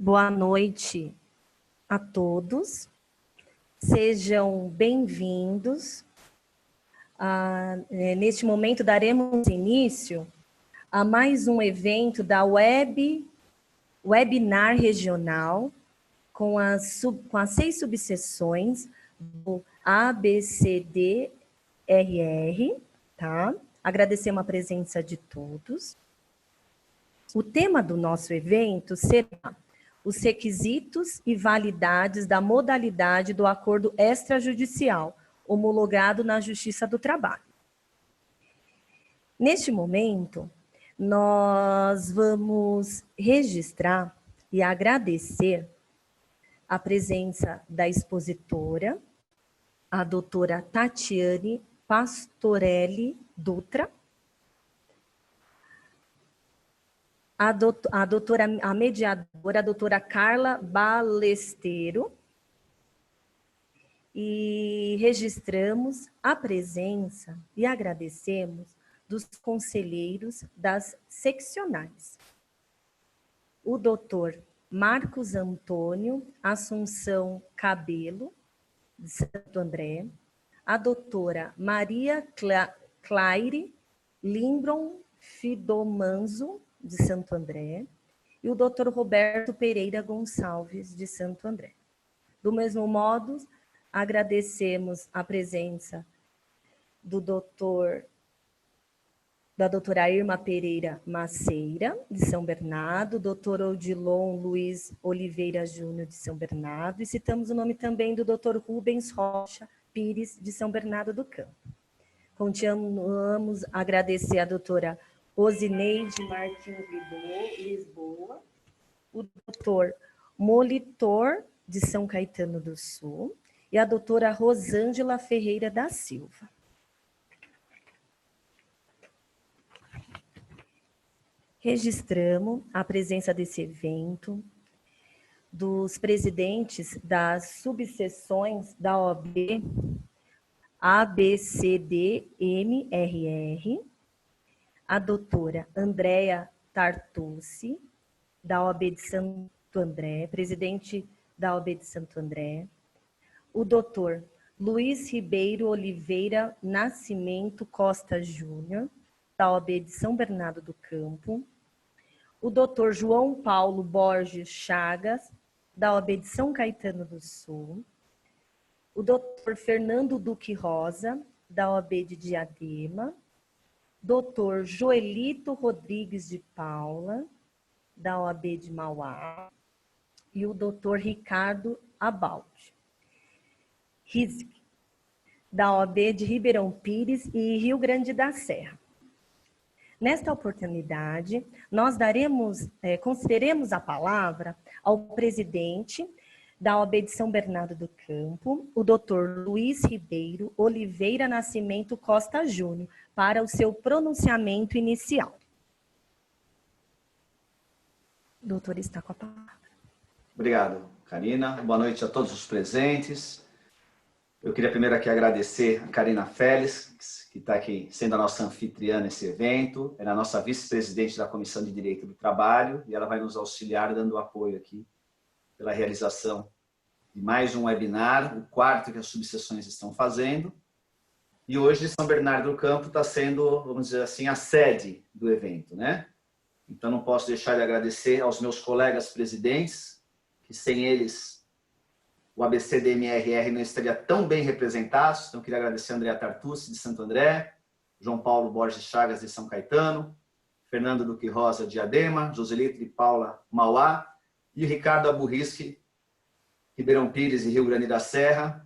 Boa noite a todos. Sejam bem-vindos. Neste momento, daremos início a mais um evento da Webinar Regional com as 6 subseções do ABCDRR, tá? Agradecemos a presença de todos. O tema do nosso evento será os requisitos e validades da modalidade do acordo extrajudicial, homologado na Justiça do Trabalho. Neste momento, nós vamos registrar e agradecer a presença da expositora, a doutora Tatiane Pastorelli Dutra, a mediadora, a doutora Carla Balesteiro, e registramos a presença e agradecemos dos conselheiros das seccionais. O doutor Marcos Antônio Assunção Cabelo, de Santo André, a doutora Maria Claire Lindron Fidomanzo, de Santo André, e o doutor Roberto Pereira Gonçalves, de Santo André. Do mesmo modo, agradecemos a presença da doutora Irma Pereira Maceira, de São Bernardo, doutor Odilon Luiz Oliveira Júnior, de São Bernardo, e citamos o nome também do doutor Rubens Rocha Pires, de São Bernardo do Campo. Continuamos a agradecer a doutora Osineide Martins Lisboa, o doutor Molitor, de São Caetano do Sul, e a doutora Rosângela Ferreira da Silva. Registramos a presença desse evento dos presidentes das subseções da OAB ABCDMRR, a doutora Andréa Tartucci, da OAB de Santo André, presidente da OAB de Santo André, o doutor Luiz Ribeiro Oliveira Nascimento Costa Júnior, da OAB de São Bernardo do Campo, o doutor João Paulo Borges Chagas, da OAB de São Caetano do Sul, o doutor Fernando Duque Rosa, da OAB de Diadema, doutor Joelito Rodrigues de Paula, da OAB de Mauá, e o doutor Ricardo Abaldi, da OAB de Ribeirão Pires e Rio Grande da Serra. Nesta oportunidade, nós concederemos a palavra ao presidente da OAB de São Bernardo do Campo, o doutor Luiz Ribeiro Oliveira Nascimento Costa Júnior, para o seu pronunciamento inicial. O doutor está com a palavra. Obrigado, Karina. Boa noite a todos os presentes. Eu queria primeiro aqui agradecer a Karina Félix, que está aqui sendo a nossa anfitriã nesse evento. Ela é a nossa vice-presidente da Comissão de Direito do Trabalho e ela vai nos auxiliar dando apoio aqui pela realização de mais um webinar, o quarto que as subseções estão fazendo. E hoje São Bernardo do Campo está sendo, vamos dizer assim, a sede do evento, né? Então não posso deixar de agradecer aos meus colegas presidentes, que sem eles o ABCDMRR não estaria tão bem representado. Então queria agradecer a Andréa Tartucci, de Santo André, João Paulo Borges Chagas, de São Caetano, Fernando Duque Rosa, de Diadema, Joselito de Paula, Mauá, e Ricardo Aburrisque, Ribeirão Pires e Rio Grande da Serra,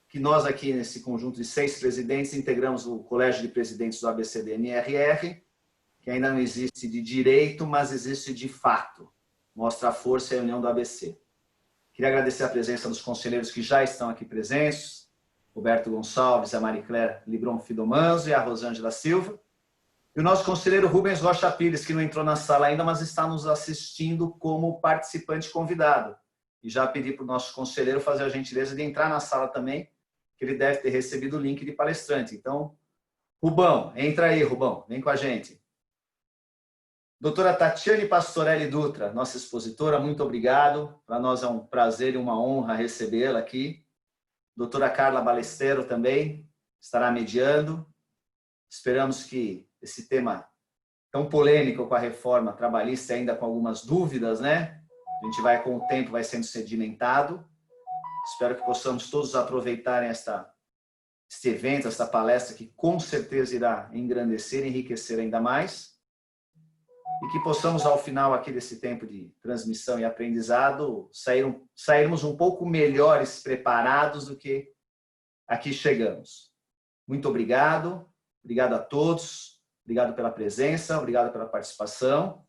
que nós aqui nesse conjunto de 6 presidentes integramos o Colégio de Presidentes do ABCDMRR, que ainda não existe de direito, mas existe de fato. Mostra a força e a união do ABC. Queria agradecer a presença dos conselheiros que já estão aqui presentes, Roberto Gonçalves, a Marie-Claire Libron Fidomanzo e a Rosângela Silva, e o nosso conselheiro Rubens Rocha Pires, que não entrou na sala ainda, mas está nos assistindo como participante convidado. E já pedi para o nosso conselheiro fazer a gentileza de entrar na sala também, que ele deve ter recebido o link de palestrante. Então, Rubão, entra aí, Rubão, vem com a gente. Doutora Tatiane Pastorelli Dutra, nossa expositora, muito obrigado. Para nós é um prazer e uma honra recebê-la aqui. Doutora Carla Balesteiro também estará mediando. Esperamos que esse tema tão polêmico com a reforma trabalhista, ainda com algumas dúvidas, né? A gente vai, com o tempo, vai sendo sedimentado. Espero que possamos todos aproveitarem este evento, esta palestra, que com certeza irá engrandecer e enriquecer ainda mais. E que possamos, ao final aqui desse tempo de transmissão e aprendizado, sairmos um pouco melhores preparados do que aqui chegamos. Muito obrigado. Obrigado a todos. Obrigado pela presença. Obrigado pela participação.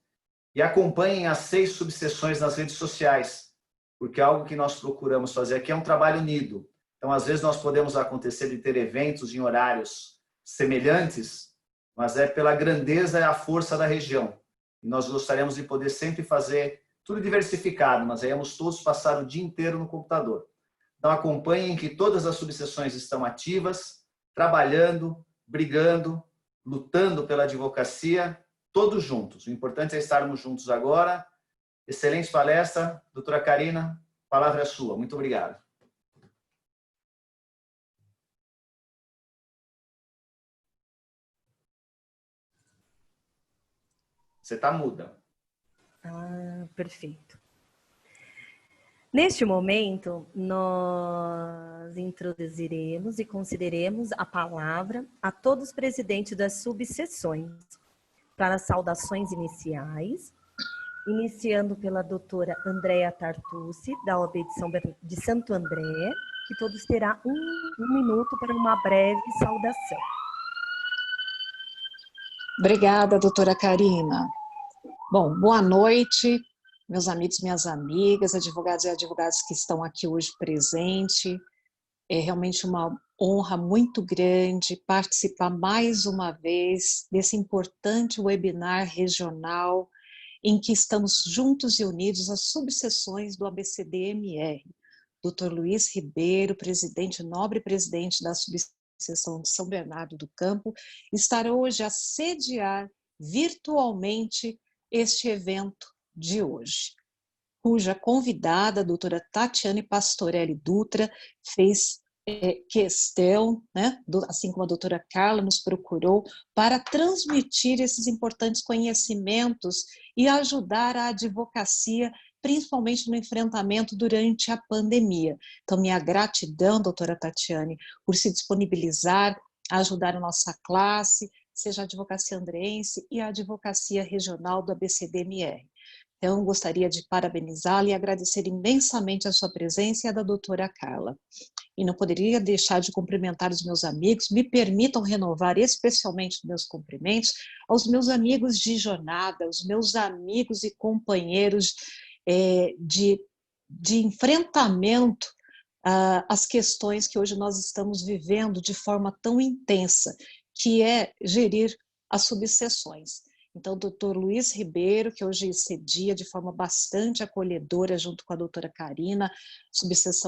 E acompanhem as 6 subseções nas redes sociais, porque algo que nós procuramos fazer aqui é um trabalho unido. Então, às vezes, nós podemos acontecer de ter eventos em horários semelhantes, mas é pela grandeza e a força da região. E nós gostaríamos de poder sempre fazer tudo diversificado, mas aí vamos todos passar o dia inteiro no computador. Então, acompanhem que todas as subseções estão ativas, trabalhando, brigando, lutando pela advocacia, todos juntos. O importante é estarmos juntos agora. Excelente palestra. Doutora Carina, a palavra é sua. Muito obrigado. Você está muda. Perfeito. Neste momento, nós introduziremos e consideremos a palavra a todos os presidentes das subseções para saudações iniciais, iniciando pela doutora Andréa Tartucci, da OAB de Santo André, que todos terão um minuto para uma breve saudação. Obrigada, doutora Carina. Bom, boa noite, meus amigos, minhas amigas, advogados e advogadas que estão aqui hoje presentes. É realmente uma honra muito grande participar mais uma vez desse importante webinar regional em que estamos juntos e unidos as subseções do ABCD-MR. Dr. Luiz Ribeiro, presidente, nobre presidente da subseção de São Bernardo do Campo, estará hoje a sediar virtualmente este evento de hoje, cuja convidada, a doutora Tatiane Pastorelli Dutra, fez questão, né, assim como a doutora Carla nos procurou, para transmitir esses importantes conhecimentos e ajudar a advocacia, principalmente no enfrentamento durante a pandemia. Então, minha gratidão, doutora Tatiane, por se disponibilizar a ajudar a nossa classe, seja a advocacia andreense e a advocacia regional do ABCD-MR. Então, gostaria de parabenizá-la e agradecer imensamente a sua presença e a da doutora Carla. E não poderia deixar de cumprimentar os meus amigos, me permitam renovar especialmente meus cumprimentos aos meus amigos de jornada, os meus amigos e companheiros de enfrentamento às questões que hoje nós estamos vivendo de forma tão intensa, que é gerir as subseções. Então, o doutor Luiz Ribeiro, que hoje cedia de forma bastante acolhedora, junto com a doutora Carina,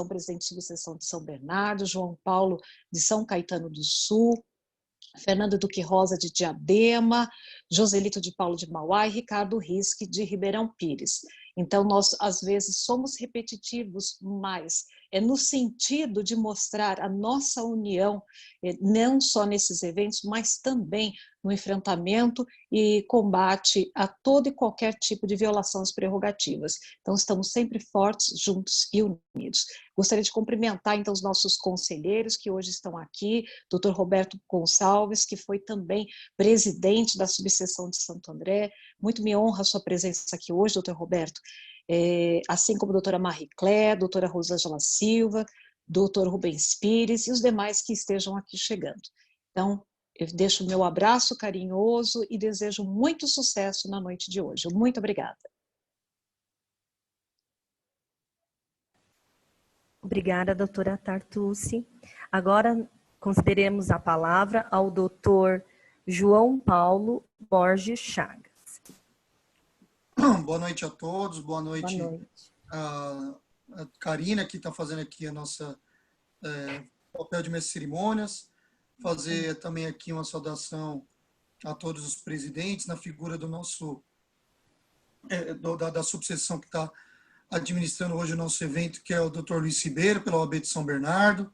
presidente de subseção de São Bernardo, João Paulo de São Caetano do Sul, Fernando Duque Rosa de Diadema, Joselito de Paulo de Mauá e Ricardo Risque de Ribeirão Pires. Então, nós, às vezes, somos repetitivos, mas é no sentido de mostrar a nossa união, não só nesses eventos, mas também no enfrentamento e combate a todo e qualquer tipo de violação às prerrogativas. Então, estamos sempre fortes, juntos e unidos. Gostaria de cumprimentar, então, os nossos conselheiros que hoje estão aqui, Dr. Roberto Gonçalves, que foi também presidente da subseção de Santo André. Muito me honra a sua presença aqui hoje, doutor Roberto, assim como a doutora Marie Claire, doutora Rosângela Silva, doutor Rubens Pires e os demais que estejam aqui chegando. Então, eu deixo o meu abraço carinhoso e desejo muito sucesso na noite de hoje. Muito obrigada. Obrigada, doutora Tartucci. Agora, consideremos a palavra ao doutor João Paulo Borges Chagas. Boa noite a todos, boa noite. A Carina, que está fazendo aqui a nossa papel de mestre de cerimônias, fazer também aqui uma saudação a todos os presidentes, na figura do nosso da subseção que está administrando hoje o nosso evento, que é o Dr. Luiz Ribeiro, pela OAB de São Bernardo,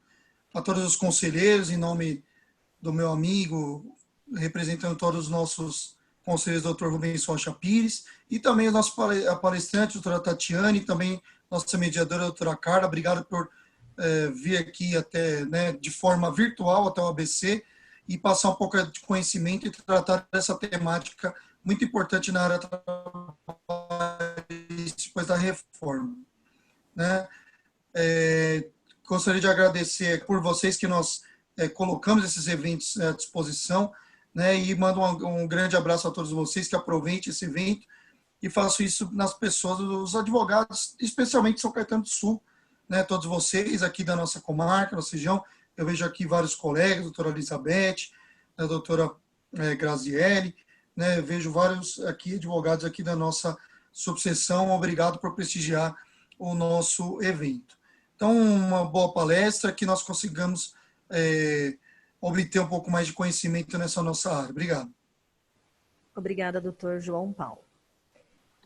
a todos os conselheiros, em nome do meu amigo, representando todos os nossos conselheiros, Dr. Rubens Rocha Pires, e também os nossos palestrantes, doutora Tatiane, e também nossa mediadora, doutora Carla. Obrigado por vir aqui até, né, de forma virtual até o ABC e passar um pouco de conhecimento e tratar dessa temática muito importante na área depois da reforma, né? Gostaria de agradecer por vocês que nós colocamos esses eventos à disposição, né? E mando um grande abraço a todos vocês, que aproveitem esse evento e façam isso nas pessoas, os advogados, especialmente de São Caetano do Sul, né? Todos vocês aqui da nossa comarca, nossa região. Eu vejo aqui vários colegas, a doutora Elizabeth, a doutora Graziele, né? Eu vejo vários aqui advogados aqui da nossa subseção. Obrigado por prestigiar o nosso evento. Então, uma boa palestra, que nós consigamos obter um pouco mais de conhecimento nessa nossa área. Obrigado. Obrigada, doutor João Paulo.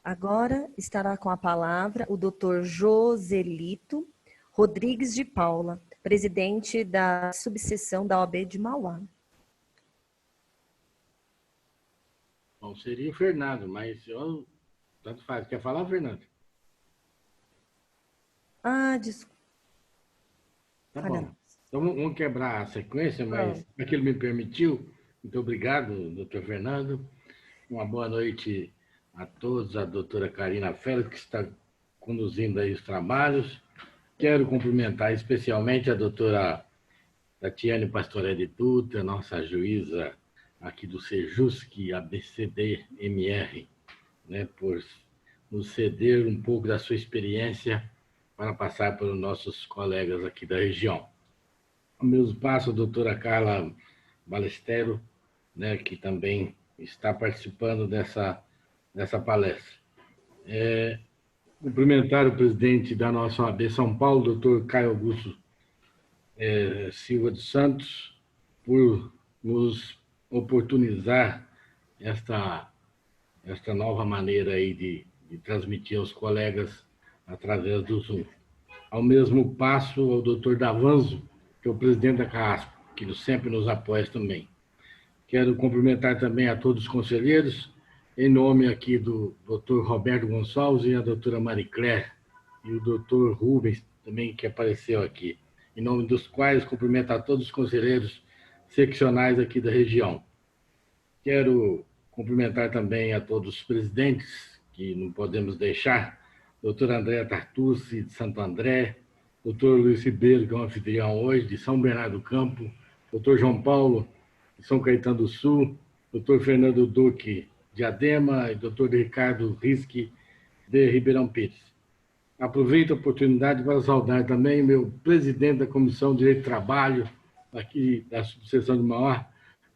Agora estará com a palavra o doutor Joselito Rodrigues de Paula, presidente da subseção da OAB de Mauá. Bom, seria o Fernando, mas eu... Tanto faz. Quer falar, Fernando? Desculpa. Tá bom. Então, vamos quebrar a sequência, mas aquilo me permitiu. Muito obrigado, doutor Fernando. Uma boa noite a todos, a doutora Karina Félix, que está conduzindo aí os trabalhos. Quero cumprimentar especialmente a doutora Tatiane Pastorelli Dutra, nossa juíza aqui do Sejusc ABCD-MR, né, por nos ceder um pouco da sua experiência para passar para os nossos colegas aqui da região. Ao mesmo passo, a doutora Carla Balestero, né, que também está participando dessa palestra. Cumprimentar o presidente da nossa OAB São Paulo, doutor Caio Augusto Silva dos Santos, por nos oportunizar esta nova maneira aí de transmitir aos colegas através do Zoom. Ao mesmo passo, ao doutor Davanzo, que é o presidente da CAASP, que sempre nos apoia também. Quero cumprimentar também a todos os conselheiros, em nome aqui do doutor Roberto Gonçalves e a doutora Mariclé, e o doutor Rubens também, que apareceu aqui, em nome dos quais cumprimento a todos os conselheiros seccionais aqui da região. Quero cumprimentar também a todos os presidentes, que não podemos deixar, doutora Andréa Tartucci, de Santo André, doutor Luiz Ribeiro, que é o anfitrião hoje, de São Bernardo do Campo, doutor João Paulo, de São Caetano do Sul, doutor Fernando Duque, de Adema, e doutor Ricardo Risque, de Ribeirão Pires. Aproveito a oportunidade para saudar também o meu presidente da Comissão de Direito do Trabalho, aqui da subseção de Mauá,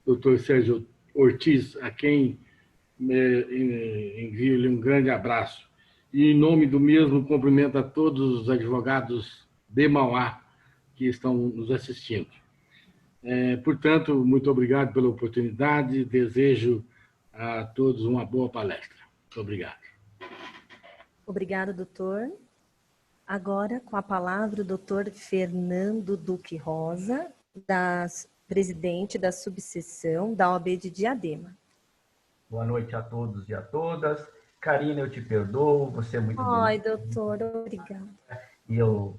doutor Sérgio Ortiz, a quem envio-lhe um grande abraço. E, em nome do mesmo, cumprimento a todos os advogados de Mauá que estão nos assistindo. Portanto, muito obrigado pela oportunidade. Desejo a todos uma boa palestra. Muito obrigado. Obrigado, doutor. Agora, com a palavra, o doutor Fernando Duque Rosa, presidente da subseção da OAB de Diadema. Boa noite a todos e a todas. Karina, eu te perdoo, você é muito bonita. Ai, doutor, obrigada. E eu...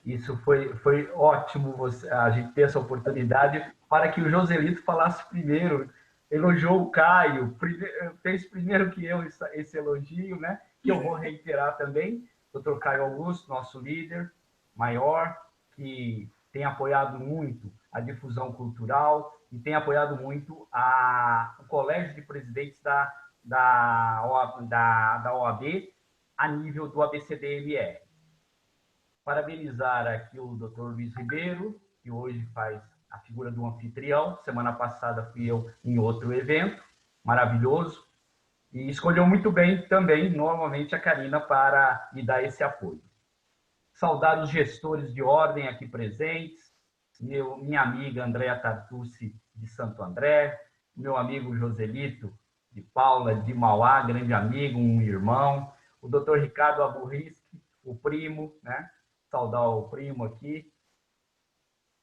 Isso foi ótimo, a gente ter essa oportunidade para que o Joselito falasse primeiro, elogiou o Caio, fez primeiro que eu esse elogio, né? Que eu vou reiterar também, doutor Caio Augusto, nosso líder maior, que tem apoiado muito a difusão cultural e tem apoiado muito o Colégio de Presidentes da OAB a nível do ABCD-MR. Parabenizar aqui o doutor Luiz Ribeiro, que hoje faz a figura do anfitrião. Semana passada fui eu em outro evento, maravilhoso. E escolheu muito bem também, novamente, a Karina para me dar esse apoio. Saudar os gestores de ordem aqui presentes, minha amiga Andréa Tartucci, de Santo André, meu amigo Joselito, de Paula, de Mauá, grande amigo, um irmão, o doutor Ricardo Aburrisque, o primo, né? Saudar o primo aqui.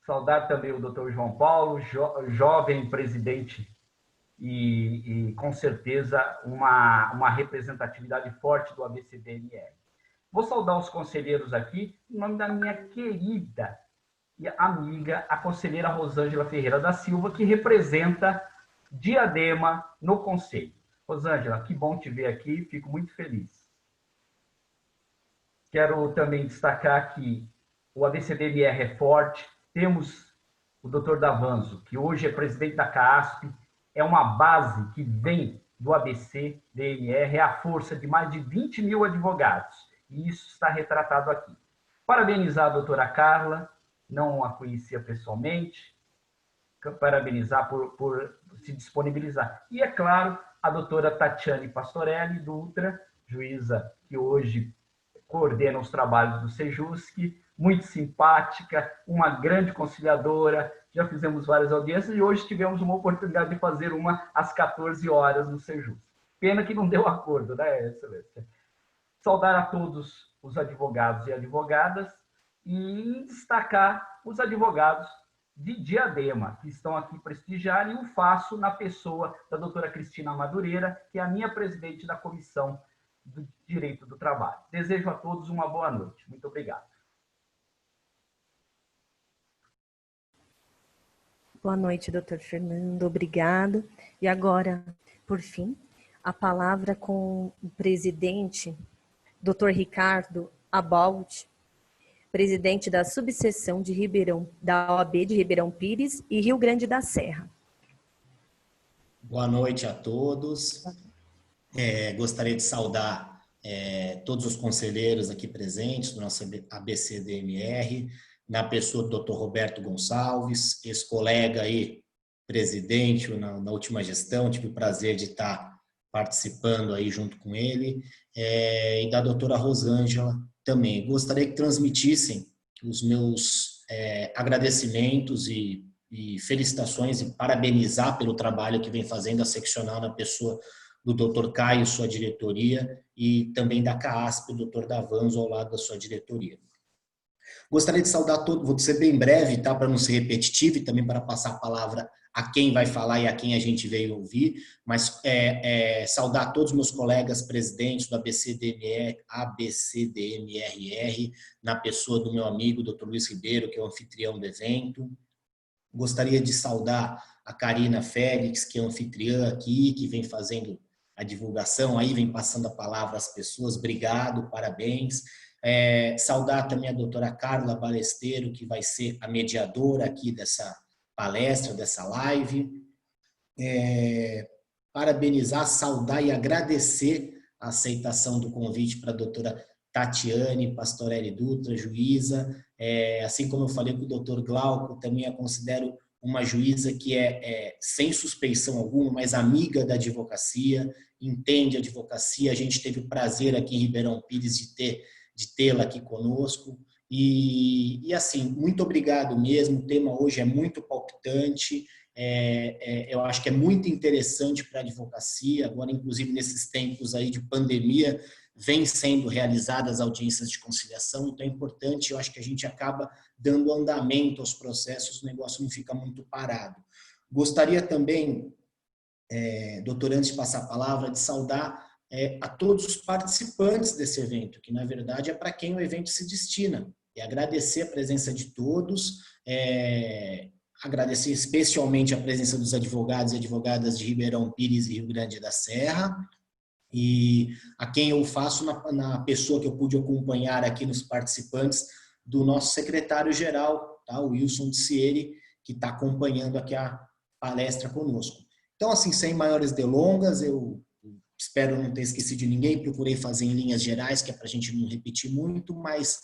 Saudar também o doutor João Paulo, jovem presidente e com certeza uma representatividade forte do ABCDMR. Vou saudar os conselheiros aqui, em nome da minha querida e amiga, a conselheira Rosângela Ferreira da Silva, que representa Diadema no Conselho. Rosângela, que bom te ver aqui, fico muito feliz. Quero também destacar que o ABCDMR é forte, temos o doutor Davanzo, que hoje é presidente da CAASP, é uma base que vem do ABCDMR, é a força de mais de 20 mil advogados, e isso está retratado aqui. Parabenizar a doutora Carla, não a conhecia pessoalmente, parabenizar por se disponibilizar. E, é claro, a doutora Tatiane Pastorelli, do Ultra, juíza que hoje coordena os trabalhos do Sejusc, muito simpática, uma grande conciliadora, já fizemos várias audiências e hoje tivemos uma oportunidade de fazer uma às 14 horas no Sejusc. Pena que não deu acordo, né, Excelência? Saudar a todos os advogados e advogadas e destacar os advogados de Diadema, que estão aqui prestigiar, e o faço na pessoa da doutora Cristina Madureira, que é a minha presidente da Comissão do Direito do Trabalho. Desejo a todos uma boa noite. Muito obrigado. Boa noite, doutor Fernando. Obrigado. E agora, por fim, a palavra com o presidente, doutor Ricardo Abalt, presidente da subseção de da OAB de Ribeirão Pires e Rio Grande da Serra. Boa noite a todos. Gostaria de saudar todos os conselheiros aqui presentes do nosso ABCDMR, na pessoa do Dr. Roberto Gonçalves, ex-colega aí, presidente na última gestão, tive o prazer de estar participando aí junto com ele, e da doutora Rosângela também. Gostaria que transmitissem os meus agradecimentos e felicitações e parabenizar pelo trabalho que vem fazendo a seccional na pessoa do Dr. Caio, sua diretoria, e também da CAASP, o Dr. Davanzo, ao lado da sua diretoria. Gostaria de saudar todos, vou ser bem breve, tá, para não ser repetitivo e também para passar a palavra a quem vai falar e a quem a gente veio ouvir, mas saudar todos os meus colegas presidentes do ABCDMR, na pessoa do meu amigo, Dr. Luiz Ribeiro, que é o anfitrião do evento. Gostaria de saudar a Karina Félix, que é anfitriã aqui, que vem fazendo a divulgação, aí vem passando a palavra às pessoas. Obrigado, parabéns. Saudar também a doutora Carla Balesteiro, que vai ser a mediadora aqui dessa palestra, dessa live. Parabenizar, saudar e agradecer a aceitação do convite para a doutora Tatiane Pastorelli Dutra, juíza. Assim como eu falei com o doutor Glauco, também a considero uma juíza que sem suspeição alguma, mas amiga da advocacia, entende a advocacia. A gente teve o prazer aqui em Ribeirão Pires de tê-la aqui conosco. E assim, muito obrigado mesmo. O tema hoje é muito palpitante. Eu acho que é muito interessante para a advocacia. Agora, inclusive, nesses tempos aí de pandemia, vem sendo realizadas audiências de conciliação. Então, é importante, eu acho que a gente acaba dando andamento aos processos, o negócio não fica muito parado. Gostaria também, doutor, antes de passar a palavra, de saudar a todos os participantes desse evento, que na verdade é para quem o evento se destina, e agradecer a presença de todos, agradecer especialmente a presença dos advogados e advogadas de Ribeirão Pires e Rio Grande da Serra, e a quem eu faço na pessoa que eu pude acompanhar aqui nos participantes do nosso secretário-geral, tá? O Wilson Cieri, que está acompanhando aqui a palestra conosco. Então, assim, sem maiores delongas, eu espero não ter esquecido de ninguém, procurei fazer em linhas gerais, que é para a gente não repetir muito, mas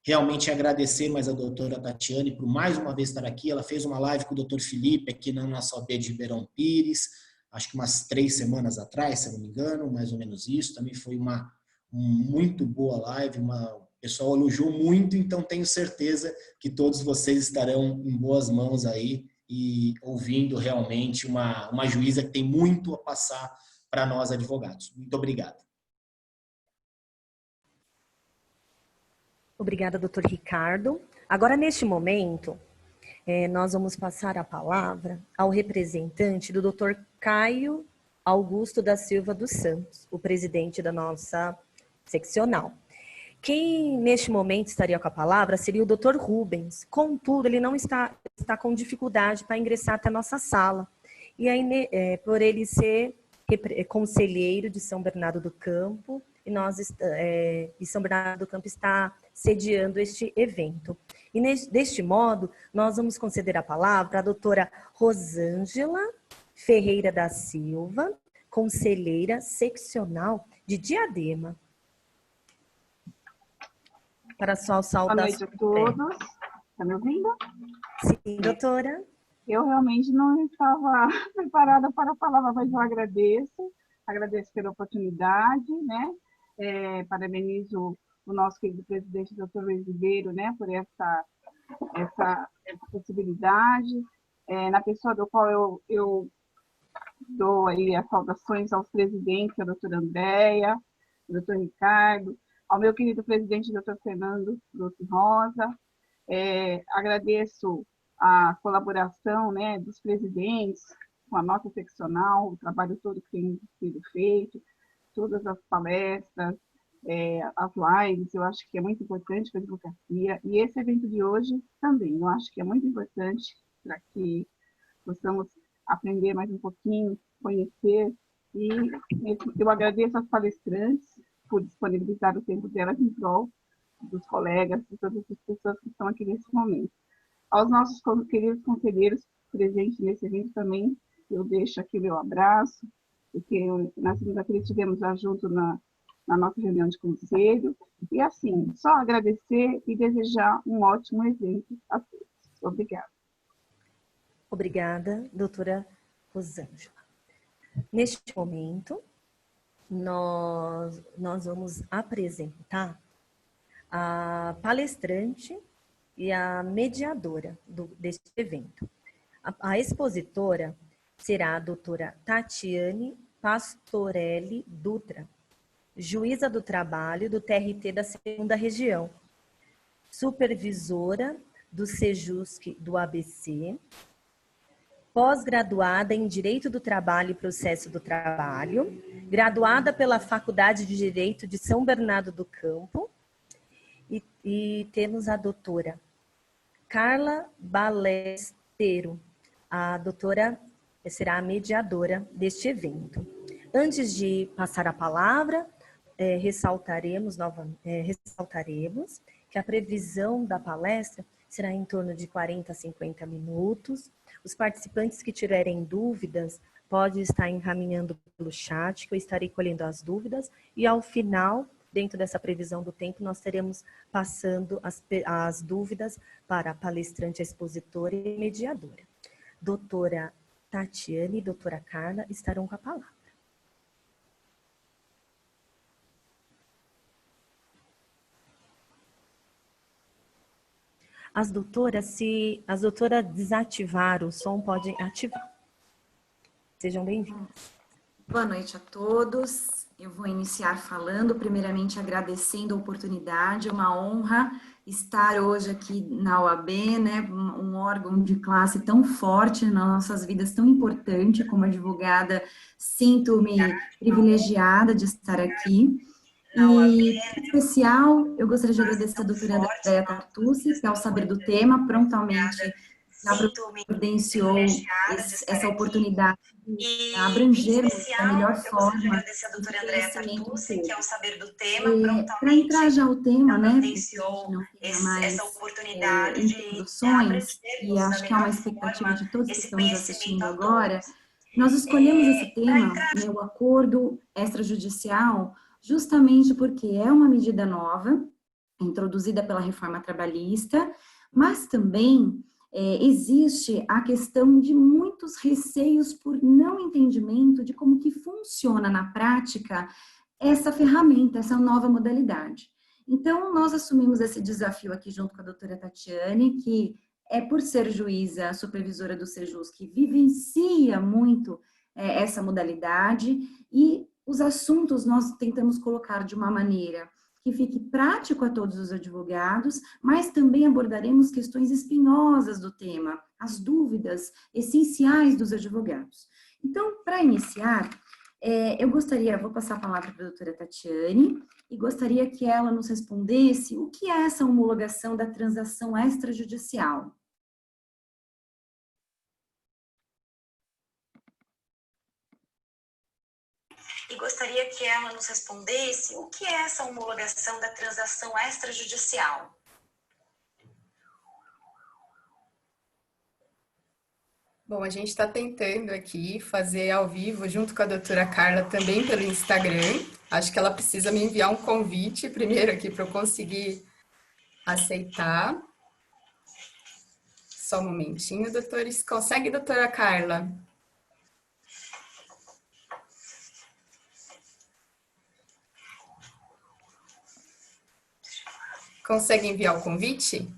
realmente agradecer mais a doutora Tatiane por mais uma vez estar aqui. Ela fez uma live com o doutor Felipe aqui na nossa OAB de Ribeirão Pires, acho que umas 3 semanas atrás, se eu não me engano, mais ou menos isso. Também foi uma muito boa live, o pessoal elogiou muito, então tenho certeza que todos vocês estarão em boas mãos aí e ouvindo realmente uma juíza que tem muito a passar para nós advogados. Muito obrigado. Obrigada, doutor Ricardo. Agora, neste momento, nós vamos passar a palavra ao representante do doutor Caio Augusto da Silva dos Santos, o presidente da nossa seccional. Quem, neste momento, estaria com a palavra seria o doutor Rubens. Contudo, ele não está com dificuldade para ingressar até a nossa sala. E aí, por ele ser conselheiro de São Bernardo do Campo, e São Bernardo do Campo está sediando este evento. E deste modo, nós vamos conceder a palavra à doutora Rosângela Ferreira da Silva, conselheira seccional de Diadema. Para sua saudação. Boa noite a todos. Está me ouvindo? Sim, doutora. Eu realmente não estava preparada para a palavra, mas eu agradeço pela oportunidade, né? Parabenizo o nosso querido presidente, doutor Luiz Ribeiro, né, por essa possibilidade, na pessoa do qual eu dou aí as saudações aos presidentes, a doutora Andréia, ao doutor Ricardo, ao meu querido presidente, doutor Fernando Doce Rosa. Agradeço a colaboração, né, dos presidentes com a nossa seccional, o trabalho todo que tem sido feito, todas as palestras, as lives, eu acho que é muito importante para a advocacia, e esse evento de hoje também, eu acho que é muito importante para que possamos aprender mais um pouquinho, conhecer, e eu agradeço às palestrantes por disponibilizar o tempo delas em prol dos colegas e todas as pessoas que estão aqui nesse momento. Aos nossos queridos conselheiros presentes nesse evento também, eu deixo aqui o meu abraço, porque na segunda-feira estivemos já junto na nossa reunião de conselho, e assim, só agradecer e desejar um ótimo evento a todos. Obrigada. Obrigada, doutora Rosângela. Neste momento, nós vamos apresentar a palestrante e a mediadora deste evento. A expositora será a doutora Tatiane Pastorelli Dutra, juíza do trabalho do TRT da 2ª Região, supervisora do Sejusc do ABC, pós-graduada em Direito do Trabalho e Processo do Trabalho, graduada pela Faculdade de Direito de São Bernardo do Campo, e temos a doutora Carla Balesteiro. A doutora será a mediadora deste evento. Antes de passar a palavra, ressaltaremos que a previsão da palestra será em torno de 40 a 50 minutos. Os participantes que tiverem dúvidas podem estar encaminhando pelo chat, que eu estarei colhendo as dúvidas, e ao final, dentro dessa previsão do tempo, nós teremos passando as dúvidas para a palestrante, a expositora e a mediadora. Doutora Tatiane e doutora Carla estarão com a palavra. As doutoras, se as doutoras desativar o som, podem ativar. Sejam bem-vindas. Boa noite a todos. Eu vou iniciar falando, primeiramente agradecendo a oportunidade. É uma honra estar hoje aqui na OAB, né? Um órgão de classe tão forte nas nossas vidas, tão importante. Como advogada, sinto-me privilegiada de estar aqui. E, em especial, eu gostaria de agradecer a doutora Andréia Tartucci, que, ao saber do tema, prontamente providenciou essa oportunidade de abranger da melhor forma o conhecimento para entrar já ao tema, né, não tenha mais introduções, e acho que há uma expectativa de todos que estão nos assistindo agora, nós escolhemos esse tema, né, o acordo extrajudicial, justamente porque é uma medida nova, introduzida pela reforma trabalhista, mas também existe a questão de muitos receios por não entendimento de como que funciona na prática essa ferramenta, essa nova modalidade. Então, nós assumimos esse desafio aqui junto com a doutora Tatiane, que por ser juíza, supervisora do Sejusc, que vivencia muito essa modalidade, e os assuntos nós tentamos colocar de uma maneira que fique prático a todos os advogados, mas também abordaremos questões espinhosas do tema, as dúvidas essenciais dos advogados. Então, para iniciar, vou passar a palavra para a doutora Tatiane, e gostaria que ela nos respondesse o que é essa homologação da transação extrajudicial. E gostaria que ela nos respondesse o que é essa homologação da transação extrajudicial. Bom, a gente está tentando aqui fazer ao vivo junto com a doutora Carla também pelo Instagram. Acho que ela precisa me enviar um convite primeiro aqui para eu conseguir aceitar. Só um momentinho, doutores. Consegue, doutora Carla? Consegue enviar o convite?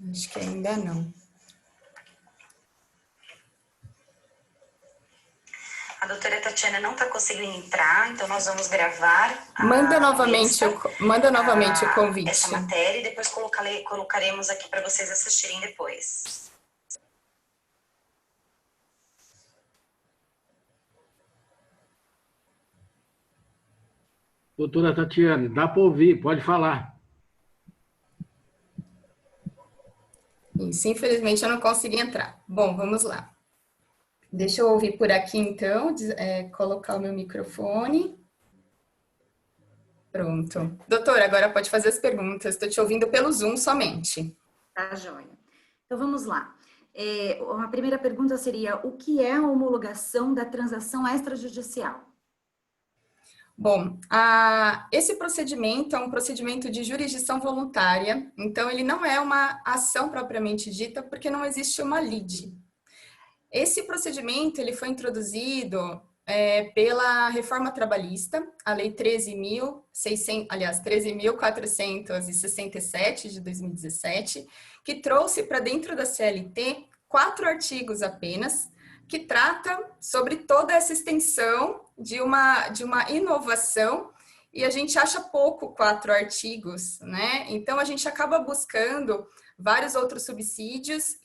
Acho que ainda não. A doutora Tatiana não está conseguindo entrar, então nós vamos gravar. Manda novamente o convite. Essa matéria e depois colocaremos aqui para vocês assistirem depois. Doutora Tatiane, dá para ouvir, pode falar. Isso, infelizmente eu não consegui entrar. Bom, vamos lá. Deixa eu ouvir por aqui então, colocar o meu microfone. Pronto. Doutora, agora pode fazer as perguntas. Estou te ouvindo pelo Zoom somente. Tá, joia. Então vamos lá. A primeira pergunta seria: o que é a homologação da transação extrajudicial? Bom, esse procedimento é um procedimento de jurisdição voluntária, então ele não é uma ação propriamente dita, porque não existe uma lide. Esse procedimento ele foi introduzido pela reforma trabalhista, a lei 13.467 de 2017, que trouxe para dentro da CLT 4 artigos apenas, que trata sobre toda essa extensão de uma inovação, e a gente acha pouco 4 artigos, né? Então, a gente acaba buscando vários outros subsídios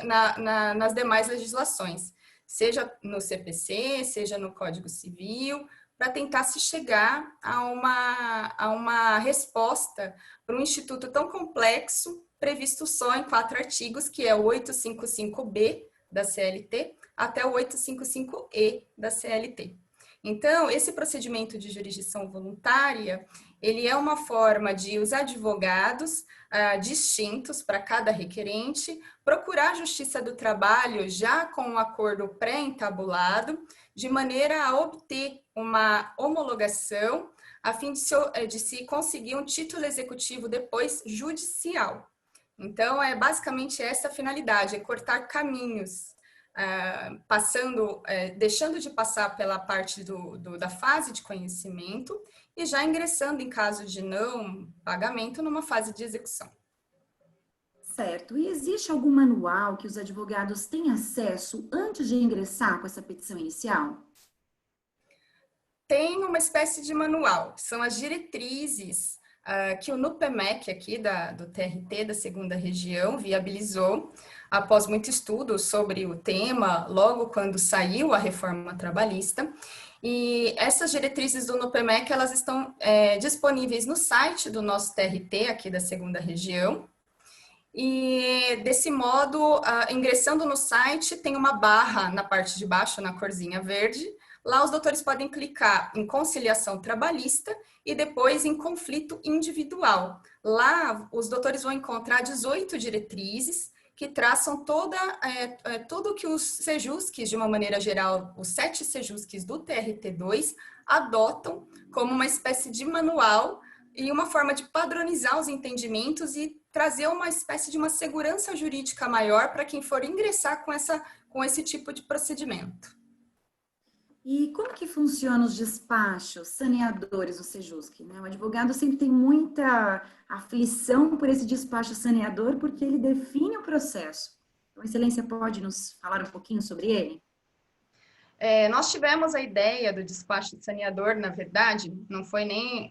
nas demais legislações, seja no CPC, seja no Código Civil, para tentar se chegar a uma resposta para um instituto tão complexo, previsto só em 4 artigos, que é o 855B da CLT, até o 855E da CLT. Então, esse procedimento de jurisdição voluntária, ele é uma forma de os advogados distintos para cada requerente procurar a Justiça do Trabalho já com um acordo pré-entabulado, de maneira a obter uma homologação a fim de se conseguir um título executivo depois judicial. Então, é basicamente essa a finalidade, é cortar caminhos, deixando de passar pela parte da fase de conhecimento e já ingressando, em caso de não pagamento, numa fase de execução. Certo. E existe algum manual que os advogados têm acesso antes de ingressar com essa petição inicial? Tem uma espécie de manual, são as diretrizes que o NUPEMEC aqui do TRT, da 2ª Região, viabilizou após muito estudo sobre o tema, logo quando saiu a reforma trabalhista. E essas diretrizes do NUPEMEC, elas estão disponíveis no site do nosso TRT, aqui da 2ª Região. E, desse modo, ingressando no site, tem uma barra na parte de baixo, na corzinha verde. Lá os doutores podem clicar em conciliação trabalhista e depois em conflito individual. Lá os doutores vão encontrar 18 diretrizes que traçam tudo que os SEJUSCs, de uma maneira geral, os 7 SEJUSCs do TRT2, adotam como uma espécie de manual e uma forma de padronizar os entendimentos e trazer uma espécie de uma segurança jurídica maior para quem for ingressar com esse tipo de procedimento. E como que funcionam os despachos saneadores do Sejusc, né? O advogado sempre tem muita aflição por esse despacho saneador, porque ele define o processo. Então, Excelência, pode nos falar um pouquinho sobre ele? Nós tivemos a ideia do despacho saneador, na verdade, não foi nem...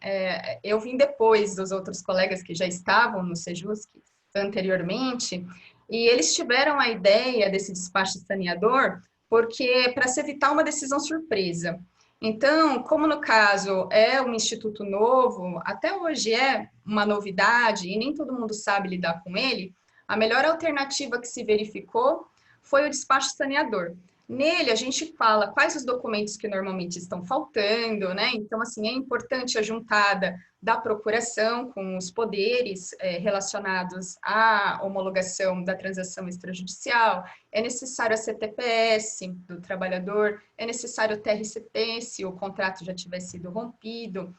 eu vim depois dos outros colegas que já estavam no Sejusc anteriormente, e eles tiveram a ideia desse despacho saneador porque para se evitar uma decisão surpresa. Então, como no caso é um instituto novo, até hoje é uma novidade e nem todo mundo sabe lidar com ele, a melhor alternativa que se verificou foi o despacho saneador. Nele, a gente fala quais os documentos que normalmente estão faltando, né? Então, assim, é importante a juntada da procuração com os poderes relacionados à homologação da transação extrajudicial, é necessário a CTPS do trabalhador, é necessário o TRCP se o contrato já tiver sido rompido.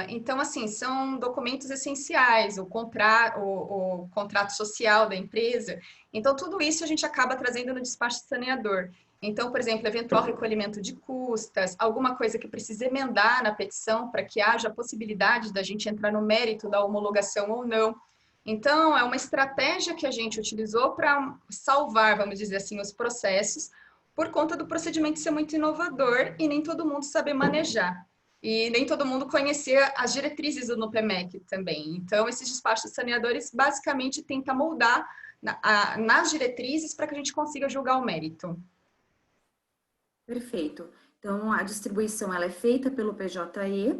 Então, assim, são documentos essenciais, o contrato social da empresa. Então, tudo isso a gente acaba trazendo no despacho saneador. Então, por exemplo, eventual recolhimento de custas, alguma coisa que precisa emendar na petição para que haja a possibilidade da gente entrar no mérito da homologação ou não. Então, é uma estratégia que a gente utilizou para salvar, vamos dizer assim, os processos, por conta do procedimento ser muito inovador e nem todo mundo saber manejar. E nem todo mundo conhecia as diretrizes do NUPEMEC também. Então, esses despachos saneadores basicamente tentam moldar nas diretrizes para que a gente consiga julgar o mérito. Perfeito. Então, a distribuição ela é feita pelo PJE,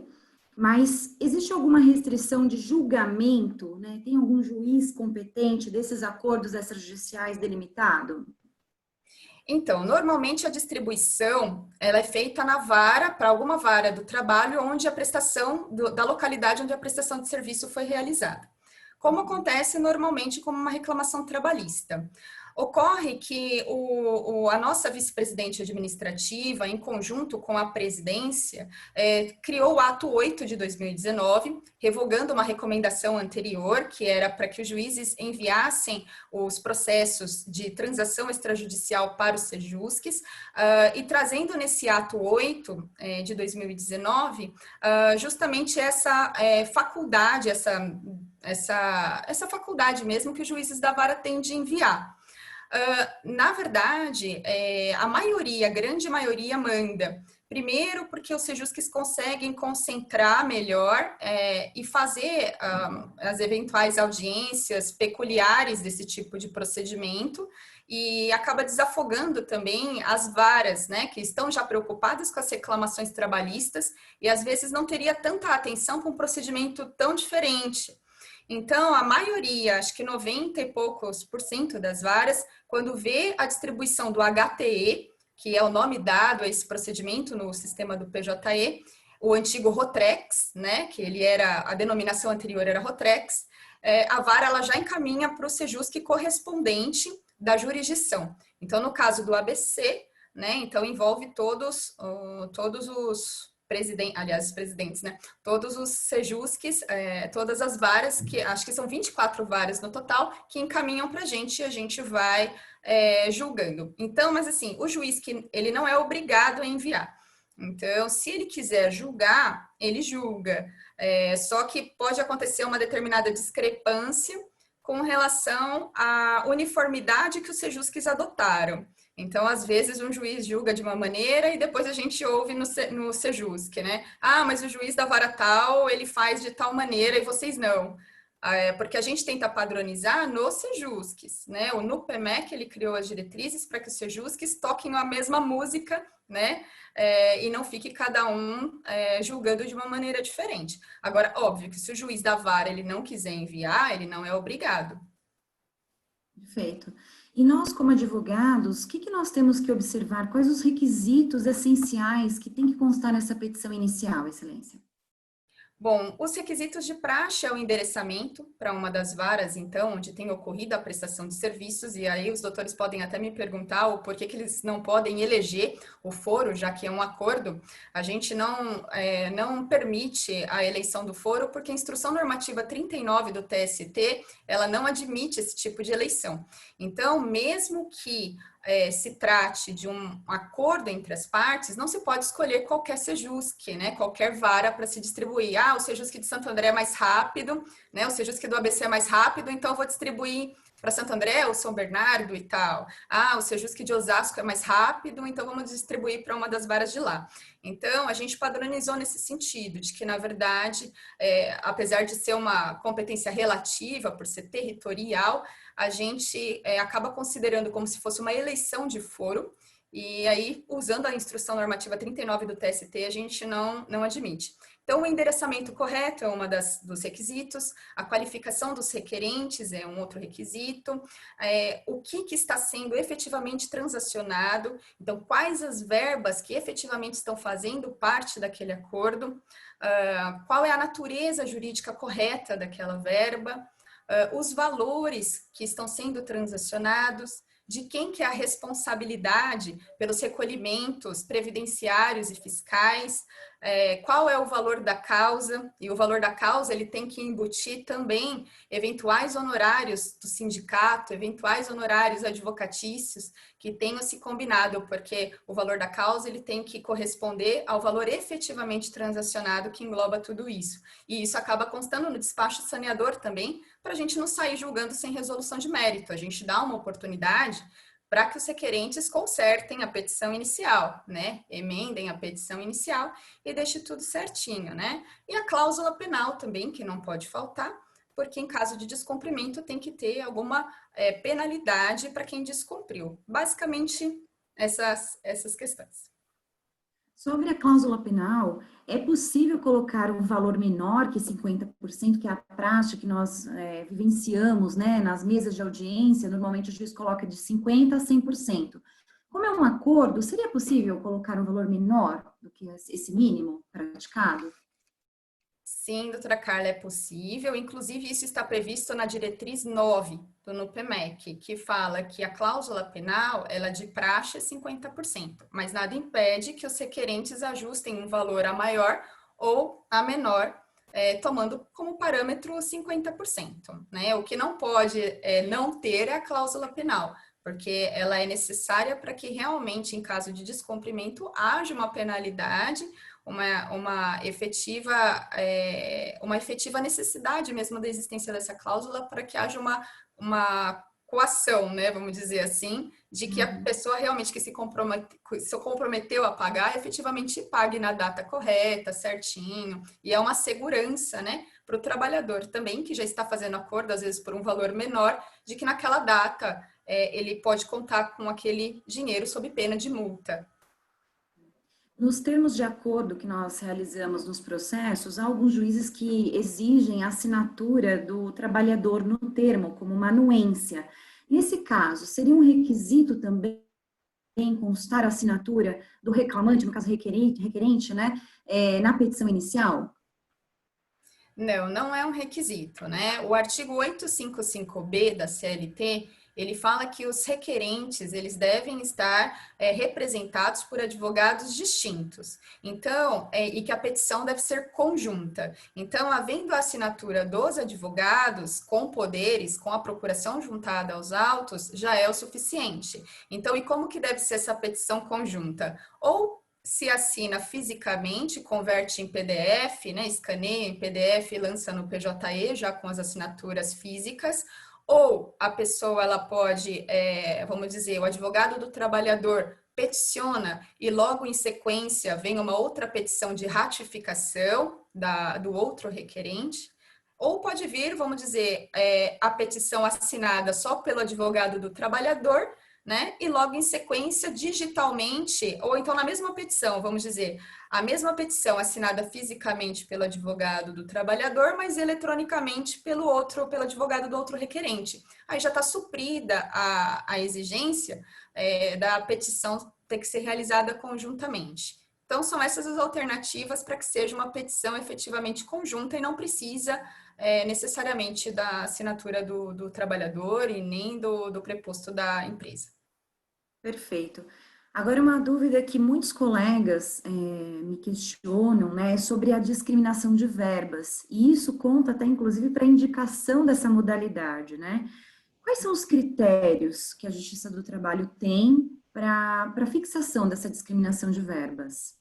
mas existe alguma restrição de julgamento, né? Tem algum juiz competente desses acordos extrajudiciais delimitado? Então, normalmente a distribuição ela é feita na vara, para alguma vara do trabalho, onde a prestação, da localidade onde a prestação de serviço foi realizada. Como acontece normalmente como uma reclamação trabalhista. Ocorre que a nossa vice-presidente administrativa, em conjunto com a presidência, criou o ato 8 de 2019, revogando uma recomendação anterior, que era para que os juízes enviassem os processos de transação extrajudicial para os Sejuscs, e trazendo nesse ato 8 de 2019, justamente essa faculdade, essa faculdade mesmo que os juízes da vara têm de enviar. Na verdade, a grande maioria manda. Primeiro, porque os Sejuscs conseguem concentrar melhor e fazer as eventuais audiências peculiares desse tipo de procedimento e acaba desafogando também as varas, né, que estão já preocupadas com as reclamações trabalhistas e às vezes não teria tanta atenção para um procedimento tão diferente. Então, a maioria, acho que 90 e poucos % das varas, quando vê a distribuição do HTE, que é o nome dado a esse procedimento no sistema do PJE, o antigo Rotrex, né, que a denominação anterior era Rotrex, a vara ela já encaminha para o Sejusc correspondente da jurisdição. Então, no caso do ABC, né, então envolve todos os presidentes, né? Todos os Sejuscs, todas as varas, que acho que são 24 varas no total, que encaminham para a gente e a gente vai julgando. Então, mas assim, o juiz ele não é obrigado a enviar. Então, se ele quiser julgar, ele julga. Só que pode acontecer uma determinada discrepância com relação à uniformidade que os Sejuscs adotaram. Então, às vezes, um juiz julga de uma maneira e depois a gente ouve no Sejusc, né? Ah, mas o juiz da vara tal, ele faz de tal maneira e vocês não. Porque a gente tenta padronizar nos Sejuscs, né? O NUPEMEC, ele criou as diretrizes para que os Sejuscs toquem a mesma música, né? E não fique cada um julgando de uma maneira diferente. Agora, óbvio que se o juiz da vara ele não quiser enviar, ele não é obrigado. Perfeito. E nós, como advogados, o que nós temos que observar? Quais os requisitos essenciais que tem que constar nessa petição inicial, Excelência? Bom, os requisitos de praxe é o endereçamento para uma das varas, então, onde tem ocorrido a prestação de serviços, e aí os doutores podem até me perguntar o porquê que eles não podem eleger o foro, já que é um acordo. A gente não permite a eleição do foro, porque a Instrução Normativa 39 do TST, ela não admite esse tipo de eleição. Então, mesmo que se trate de um acordo entre as partes, não se pode escolher qualquer Sejusc, né, qualquer vara para se distribuir. Ah, o Sejusc de Santo André é mais rápido, né, o Sejusc do ABC é mais rápido, então eu vou distribuir para Santo André ou São Bernardo e tal. Ah, o Sejusc de Osasco é mais rápido, então vamos distribuir para uma das varas de lá. Então, a gente padronizou nesse sentido, de que, na verdade, apesar de ser uma competência relativa, por ser territorial, a gente acaba considerando como se fosse uma eleição de foro, e aí, usando a instrução normativa 39 do TST, a gente não admite. Então, o endereçamento correto é uma dos requisitos, a qualificação dos requerentes é um outro requisito, o que está sendo efetivamente transacionado, então, quais as verbas que efetivamente estão fazendo parte daquele acordo, qual é a natureza jurídica correta daquela verba, os valores que estão sendo transacionados, de quem que é a responsabilidade pelos recolhimentos previdenciários e fiscais, qual é o valor da causa, e o valor da causa ele tem que embutir também eventuais honorários do sindicato, eventuais honorários advocatícios que tenham se combinado, porque o valor da causa ele tem que corresponder ao valor efetivamente transacionado que engloba tudo isso. E isso acaba constando no despacho saneador também, para a gente não sair julgando sem resolução de mérito. A gente dá uma oportunidade para que os requerentes consertem a petição inicial, né? Emendem a petição inicial e deixe tudo certinho, né? E a cláusula penal também, que não pode faltar, porque em caso de descumprimento tem que ter alguma penalidade para quem descumpriu. Basicamente, essas questões. Sobre a cláusula penal, é possível colocar um valor menor que 50%, que é a praxe que nós vivenciamos, né, nas mesas de audiência, normalmente o juiz coloca de 50% a 100%. Como é um acordo, seria possível colocar um valor menor do que esse mínimo praticado? Sim, doutora Carla, é possível. Inclusive, isso está previsto na diretriz 9 do NUPEMEC, que fala que a cláusula penal, ela de praxe é 50%, mas nada impede que os requerentes ajustem um valor a maior ou a menor, tomando como parâmetro 50%, né? O que não pode não ter é a cláusula penal, porque ela é necessária para que realmente, em caso de descumprimento, haja uma penalidade, uma efetiva necessidade mesmo da existência dessa cláusula para que haja uma coação, né, vamos dizer assim, de que a pessoa realmente que se comprometeu a pagar, efetivamente pague na data correta, certinho, e é uma segurança, né, para o trabalhador também, que já está fazendo acordo, às vezes por um valor menor, de que naquela data ele pode contar com aquele dinheiro sob pena de multa. Nos termos de acordo que nós realizamos nos processos, há alguns juízes que exigem a assinatura do trabalhador no termo, como uma anuência. Nesse caso, seria um requisito também constar a assinatura do reclamante, no caso requerente, né, na petição inicial? Não é um requisito, né? O artigo 855B da CLT, ele fala que os requerentes, eles devem estar representados por advogados distintos. Então, e que a petição deve ser conjunta. Então, havendo a assinatura dos advogados com poderes, com a procuração juntada aos autos, já é o suficiente. Então, e como que deve ser essa petição conjunta? Ou se assina fisicamente, converte em PDF, né, escaneia em PDF e lança no PJE, já com as assinaturas físicas, ou a pessoa, ela pode, vamos dizer, o advogado do trabalhador peticiona e logo em sequência vem uma outra petição de ratificação do outro requerente, ou pode vir, vamos dizer, a petição assinada só pelo advogado do trabalhador, né? E logo em sequência, digitalmente, ou então na mesma petição, vamos dizer, a mesma petição assinada fisicamente pelo advogado do trabalhador, mas eletronicamente pelo advogado do outro requerente. Aí já está suprida a exigência da petição ter que ser realizada conjuntamente. Então, são essas as alternativas para que seja uma petição efetivamente conjunta e não precisa necessariamente da assinatura do trabalhador e nem do preposto da empresa. Perfeito. Agora, uma dúvida que muitos colegas me questionam, né, sobre a discriminação de verbas, e isso conta até, inclusive, para a indicação dessa modalidade, né? Quais são os critérios que a Justiça do Trabalho tem para fixação dessa discriminação de verbas?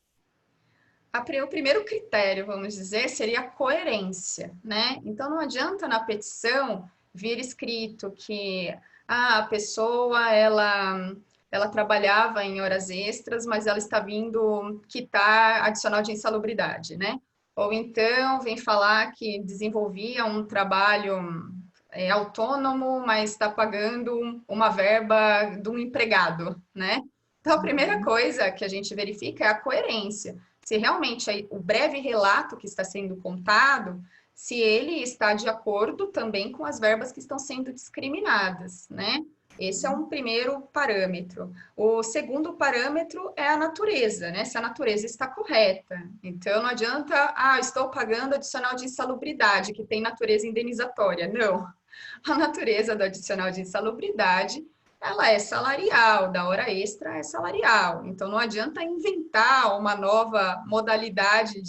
O primeiro critério, vamos dizer, seria a coerência, né? Então, não adianta na petição vir escrito que a pessoa, ela trabalhava em horas extras, mas ela está vindo quitar adicional de insalubridade, né? Ou então, vem falar que desenvolvia um trabalho autônomo, mas está pagando uma verba de um empregado, né? Então, a primeira coisa que a gente verifica é a coerência. Se realmente o breve relato que está sendo contado, se ele está de acordo também com as verbas que estão sendo discriminadas, né? Esse é um primeiro parâmetro. O segundo parâmetro é a natureza, né? Se a natureza está correta. Então, não adianta, estou pagando adicional de insalubridade, que tem natureza indenizatória. Não. A natureza do adicional de insalubridade, ela é salarial, da hora extra é salarial. Então, não adianta inventar uma nova modalidade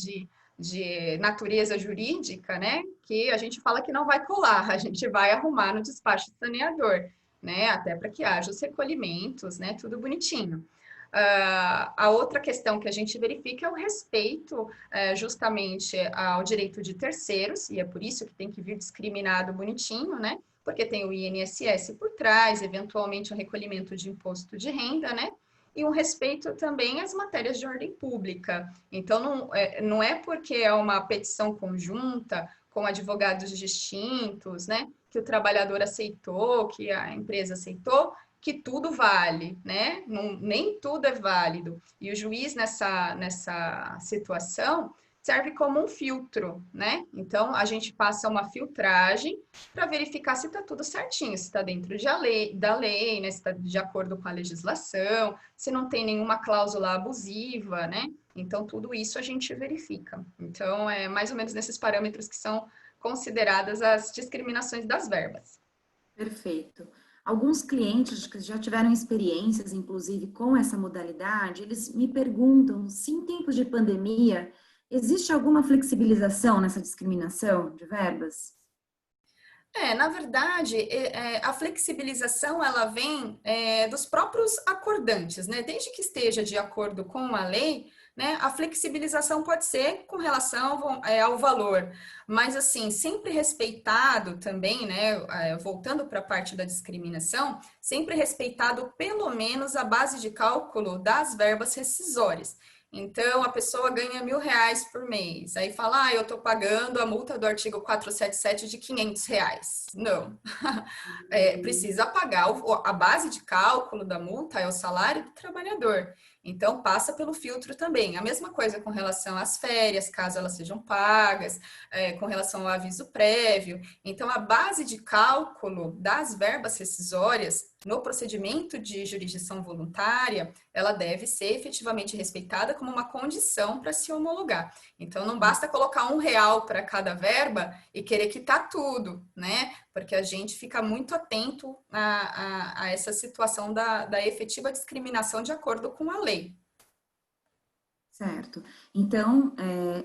de natureza jurídica, né? Que a gente fala que não vai colar, a gente vai arrumar no despacho saneador, né? Até para que haja os recolhimentos, né? Tudo bonitinho. A outra questão que a gente verifica é o respeito justamente ao direito de terceiros, e é por isso que tem que vir discriminado bonitinho, né? Porque tem o INSS por trás, eventualmente um recolhimento de imposto de renda, né? E um respeito também às matérias de ordem pública. Então, não é porque é uma petição conjunta com advogados distintos, né? Que o trabalhador aceitou, que a empresa aceitou, que tudo vale, né? Nem tudo é válido. E o juiz, nessa situação, serve como um filtro, né? Então, a gente passa uma filtragem para verificar se está tudo certinho, se está dentro da lei, né? Se está de acordo com a legislação, se não tem nenhuma cláusula abusiva, né? Então, tudo isso a gente verifica. Então, é mais ou menos nesses parâmetros que são consideradas as discriminações das verbas. Perfeito. Alguns clientes que já tiveram experiências, inclusive, com essa modalidade, eles me perguntam se em tempos de pandemia existe alguma flexibilização nessa discriminação de verbas? Na verdade, a flexibilização, ela vem dos próprios acordantes, né? Desde que esteja de acordo com a lei, né? A flexibilização pode ser com relação ao valor, mas assim, sempre respeitado também, né? Voltando para a parte da discriminação, sempre respeitado pelo menos a base de cálculo das verbas rescisórias. Então, a pessoa ganha R$1.000 por mês. Aí fala, eu estou pagando a multa do artigo 477 de R$500. Não. Precisa pagar a base de cálculo da multa é o salário do trabalhador. Então, passa pelo filtro também. A mesma coisa com relação às férias, caso elas sejam pagas, com relação ao aviso prévio. Então, a base de cálculo das verbas rescisórias no procedimento de jurisdição voluntária, ela deve ser efetivamente respeitada como uma condição para se homologar. Então, não basta colocar R$1 para cada verba e querer quitar tudo, né? Porque a gente fica muito atento a essa situação da efetiva discriminação de acordo com a lei. Certo. Então,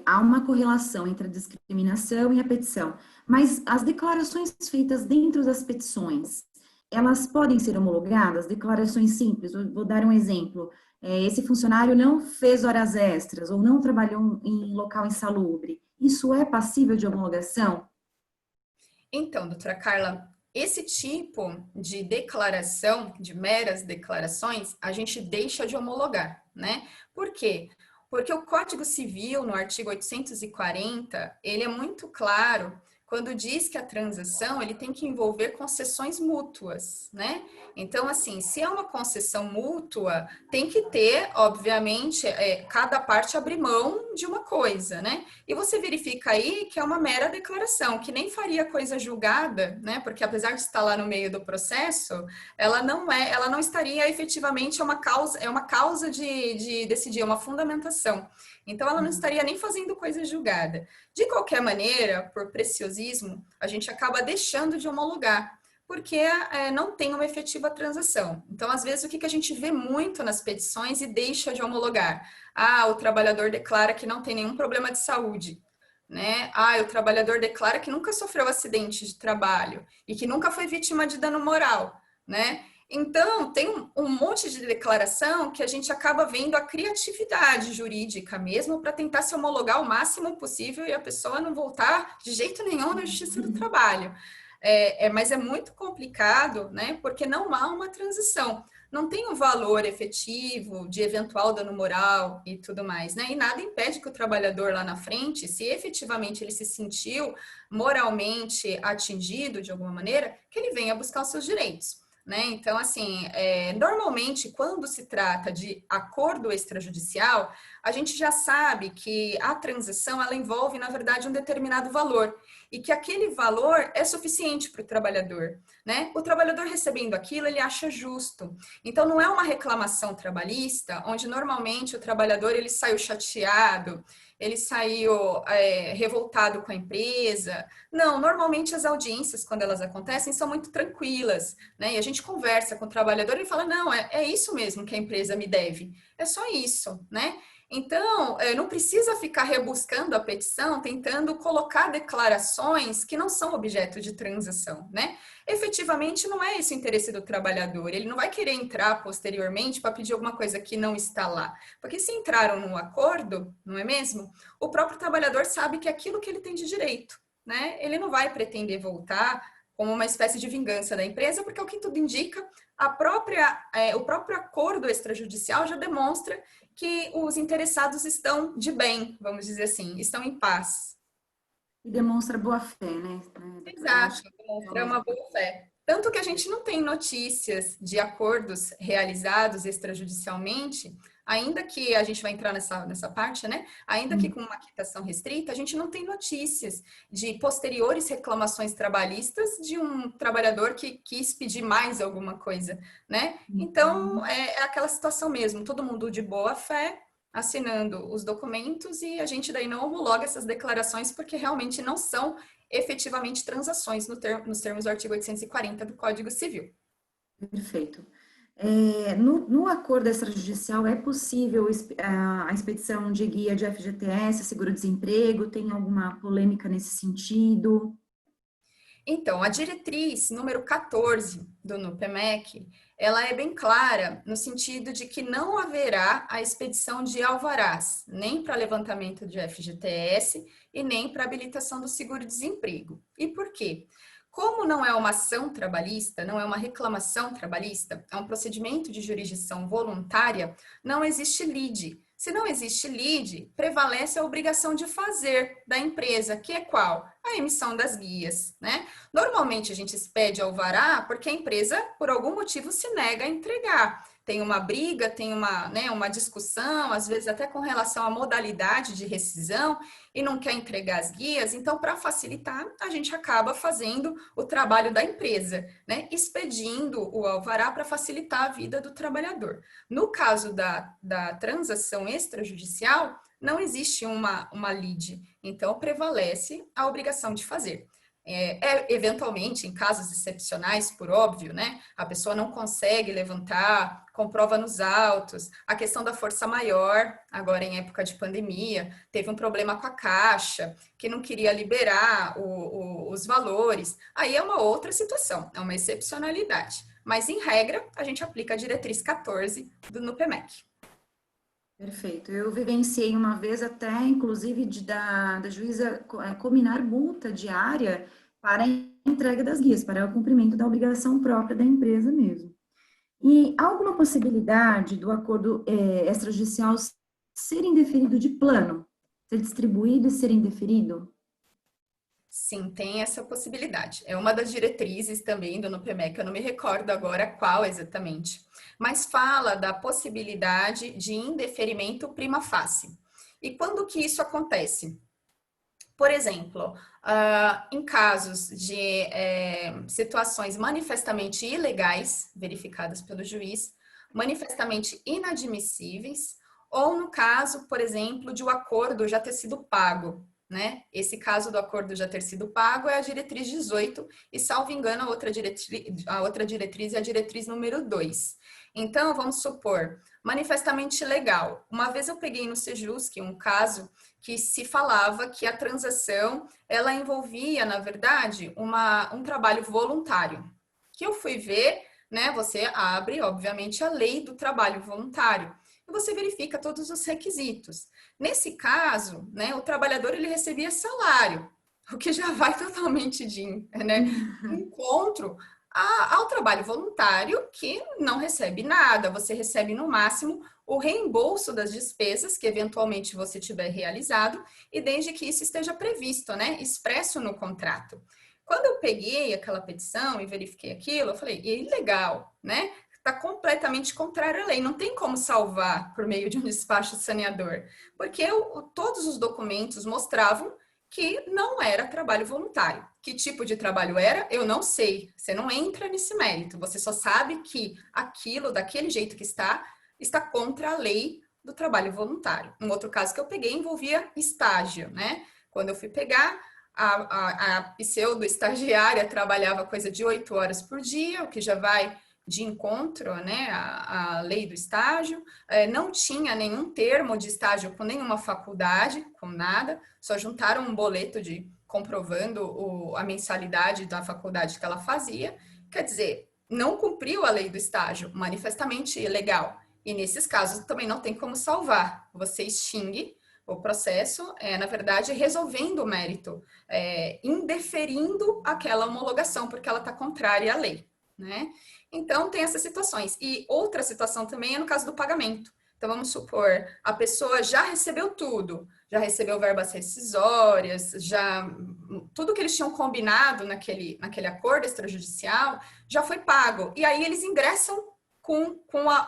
há uma correlação entre a discriminação e a petição. Mas as declarações feitas dentro das petições, elas podem ser homologadas? Declarações simples, vou dar um exemplo. Esse funcionário não fez horas extras ou não trabalhou em local insalubre. Isso é passível de homologação? Então, doutora Carla, esse tipo de declaração, de meras declarações, a gente deixa de homologar, né? Por quê? Porque o Código Civil, no artigo 840, ele é muito claro quando diz que a transação ele tem que envolver concessões mútuas, né? Então, assim, se é uma concessão mútua, tem que ter, obviamente, cada parte abrir mão de uma coisa, né? E você verifica aí que é uma mera declaração, que nem faria coisa julgada, né? Porque apesar de estar lá no meio do processo, ela não estaria efetivamente uma causa de decidir, é uma fundamentação. Então, ela não estaria nem fazendo coisa julgada. De qualquer maneira, por preciosismo, a gente acaba deixando de homologar, porque não tem uma efetiva transação. Então, às vezes, o que a gente vê muito nas petições e deixa de homologar? O trabalhador declara que não tem nenhum problema de saúde. né? O trabalhador declara que nunca sofreu acidente de trabalho e que nunca foi vítima de dano moral, né? Então, tem um monte de declaração que a gente acaba vendo a criatividade jurídica mesmo para tentar se homologar o máximo possível e a pessoa não voltar de jeito nenhum na Justiça do Trabalho. Mas é muito complicado, né? Porque não há uma transição. Não tem um valor efetivo de eventual dano moral e tudo mais, né? E nada impede que o trabalhador lá na frente, se efetivamente ele se sentiu moralmente atingido de alguma maneira, que ele venha buscar os seus direitos. Né? Então, assim, normalmente, quando se trata de acordo extrajudicial, a gente já sabe que a transação, ela envolve, na verdade, um determinado valor, e que aquele valor é suficiente para o trabalhador, né? O trabalhador recebendo aquilo, ele acha justo. Então, não é uma reclamação trabalhista, onde normalmente o trabalhador, ele saiu chateado, ele saiu revoltado com a empresa. Não, normalmente as audiências, quando elas acontecem, são muito tranquilas, né? E a gente conversa com o trabalhador e fala, não, é isso mesmo que a empresa me deve. É só isso, né? Então, não precisa ficar rebuscando a petição, tentando colocar declarações que não são objeto de transação, né? Efetivamente, não é esse o interesse do trabalhador. Ele não vai querer entrar posteriormente para pedir alguma coisa que não está lá. Porque se entraram num acordo, não é mesmo? O próprio trabalhador sabe que é aquilo que ele tem de direito, né? Ele não vai pretender voltar como uma espécie de vingança da empresa, porque o que tudo indica, o próprio acordo extrajudicial já demonstra que os interessados estão de bem, vamos dizer assim, estão em paz. E demonstra boa-fé, né? Exato, demonstra uma boa-fé. Tanto que a gente não tem notícias de acordos realizados extrajudicialmente, ainda que a gente vai entrar nessa parte, né? Ainda que com uma quitação restrita, a gente não tem notícias de posteriores reclamações trabalhistas de um trabalhador que quis pedir mais alguma coisa, né? Então, é aquela situação mesmo, todo mundo de boa fé, assinando os documentos e a gente daí não homologa essas declarações porque realmente não são efetivamente transações nos termos do artigo 840 do Código Civil. Perfeito. No acordo extrajudicial é possível a expedição de guia de FGTS, seguro-desemprego? Tem alguma polêmica nesse sentido? Então, a diretriz número 14 do NUPEMEC, ela é bem clara no sentido de que não haverá a expedição de alvarás, nem para levantamento de FGTS e nem para habilitação do seguro-desemprego. E por quê? Como não é uma ação trabalhista, não é uma reclamação trabalhista, é um procedimento de jurisdição voluntária, não existe lide. Se não existe lide, prevalece a obrigação de fazer da empresa, que é qual? A emissão das guias, né? Normalmente a gente expede alvará porque a empresa, por algum motivo, se nega a entregar. Tem uma briga, tem uma discussão, às vezes até com relação à modalidade de rescisão, e não quer entregar as guias. Então, para facilitar, a gente acaba fazendo o trabalho da empresa, né? Expedindo o alvará para facilitar a vida do trabalhador. No caso da transação extrajudicial, não existe uma lide, então prevalece a obrigação de fazer. Eventualmente, em casos excepcionais, por óbvio, né? A pessoa não consegue levantar, comprova nos autos, a questão da força maior, agora em época de pandemia, teve um problema com a Caixa, que não queria liberar os valores, aí é uma outra situação, é uma excepcionalidade. Mas, em regra, a gente aplica a diretriz 14 do NUPEMEC. Perfeito. Eu vivenciei uma vez até, inclusive, da juíza combinar multa diária para a entrega das guias, para o cumprimento da obrigação própria da empresa mesmo. E há alguma possibilidade do acordo extrajudicial ser indeferido de plano? Ser distribuído e ser indeferido? Sim, tem essa possibilidade. É uma das diretrizes também do NUPEMEC, eu não me recordo agora qual exatamente, mas fala da possibilidade de indeferimento prima facie. E quando que isso acontece? Por exemplo, em casos de situações manifestamente ilegais, verificadas pelo juiz, manifestamente inadmissíveis, ou no caso, por exemplo, de o acordo já ter sido pago, né? Esse caso do acordo já ter sido pago é a diretriz 18 e, salvo engano, a outra diretriz é a diretriz número 2. Então, vamos supor, manifestamente legal. Uma vez eu peguei no Sejusc um caso que se falava que a transação, ela envolvia, na verdade, um trabalho voluntário. Que eu fui ver, né, você abre, obviamente, a lei do trabalho voluntário e você verifica todos os requisitos. Nesse caso, né, o trabalhador ele recebia salário, o que já vai totalmente de encontro ao trabalho voluntário, que não recebe nada, você recebe no máximo o reembolso das despesas que eventualmente você tiver realizado, e desde que isso esteja previsto, né, expresso no contrato. Quando eu peguei aquela petição e verifiquei aquilo, eu falei, é ilegal, né? Está completamente contrário à lei, não tem como salvar por meio de um despacho saneador, porque todos os documentos mostravam que não era trabalho voluntário. Que tipo de trabalho era? Eu não sei, você não entra nesse mérito, você só sabe que aquilo, daquele jeito que está contra a lei do trabalho voluntário. Um outro caso que eu peguei envolvia estágio, né? Quando eu fui pegar, a pseudo-estagiária trabalhava coisa de 8 horas por dia, o que já vai de encontro, né, à lei do estágio, não tinha nenhum termo de estágio com nenhuma faculdade, com nada, só juntaram um boleto comprovando a mensalidade da faculdade que ela fazia, quer dizer, não cumpriu a lei do estágio, manifestamente ilegal, e nesses casos também não tem como salvar, você extingue o processo, na verdade, resolvendo o mérito, indeferindo aquela homologação, porque ela está contrária à lei, né? Então, tem essas situações. E outra situação também é no caso do pagamento. Então, vamos supor, a pessoa já recebeu tudo, já recebeu verbas rescisórias, tudo que eles tinham combinado naquele acordo extrajudicial já foi pago. E aí eles ingressam com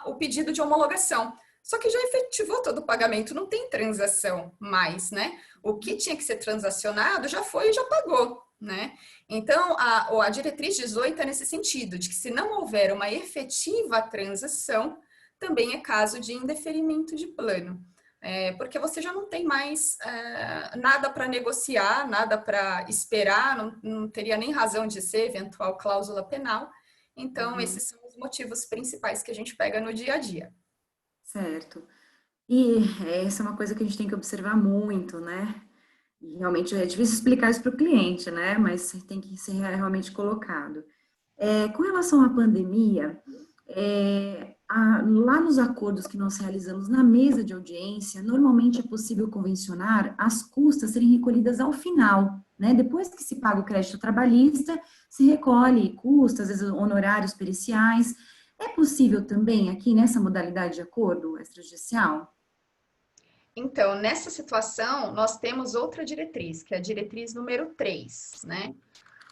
o pedido de homologação. Só que já efetivou todo o pagamento, não tem transação mais, né? O que tinha que ser transacionado já foi e já pagou, né? Então, a diretriz 18 é nesse sentido, de que se não houver uma efetiva transação, também é caso de indeferimento de plano. Porque você já não tem mais nada para negociar, nada para esperar, não teria nem razão de ser eventual cláusula penal. Então, esses são os motivos principais que a gente pega no dia a dia. Certo. E essa é uma coisa que a gente tem que observar muito, né? E realmente é difícil explicar isso para o cliente, né? Mas tem que ser realmente colocado. Com relação à pandemia, lá nos acordos que nós realizamos na mesa de audiência, normalmente é possível convencionar as custas serem recolhidas ao final, né? Depois que se paga o crédito trabalhista, se recolhe custas, às vezes honorários periciais. É possível também aqui nessa modalidade de acordo extrajudicial? Então, nessa situação, nós temos outra diretriz, que é a diretriz número 3, né?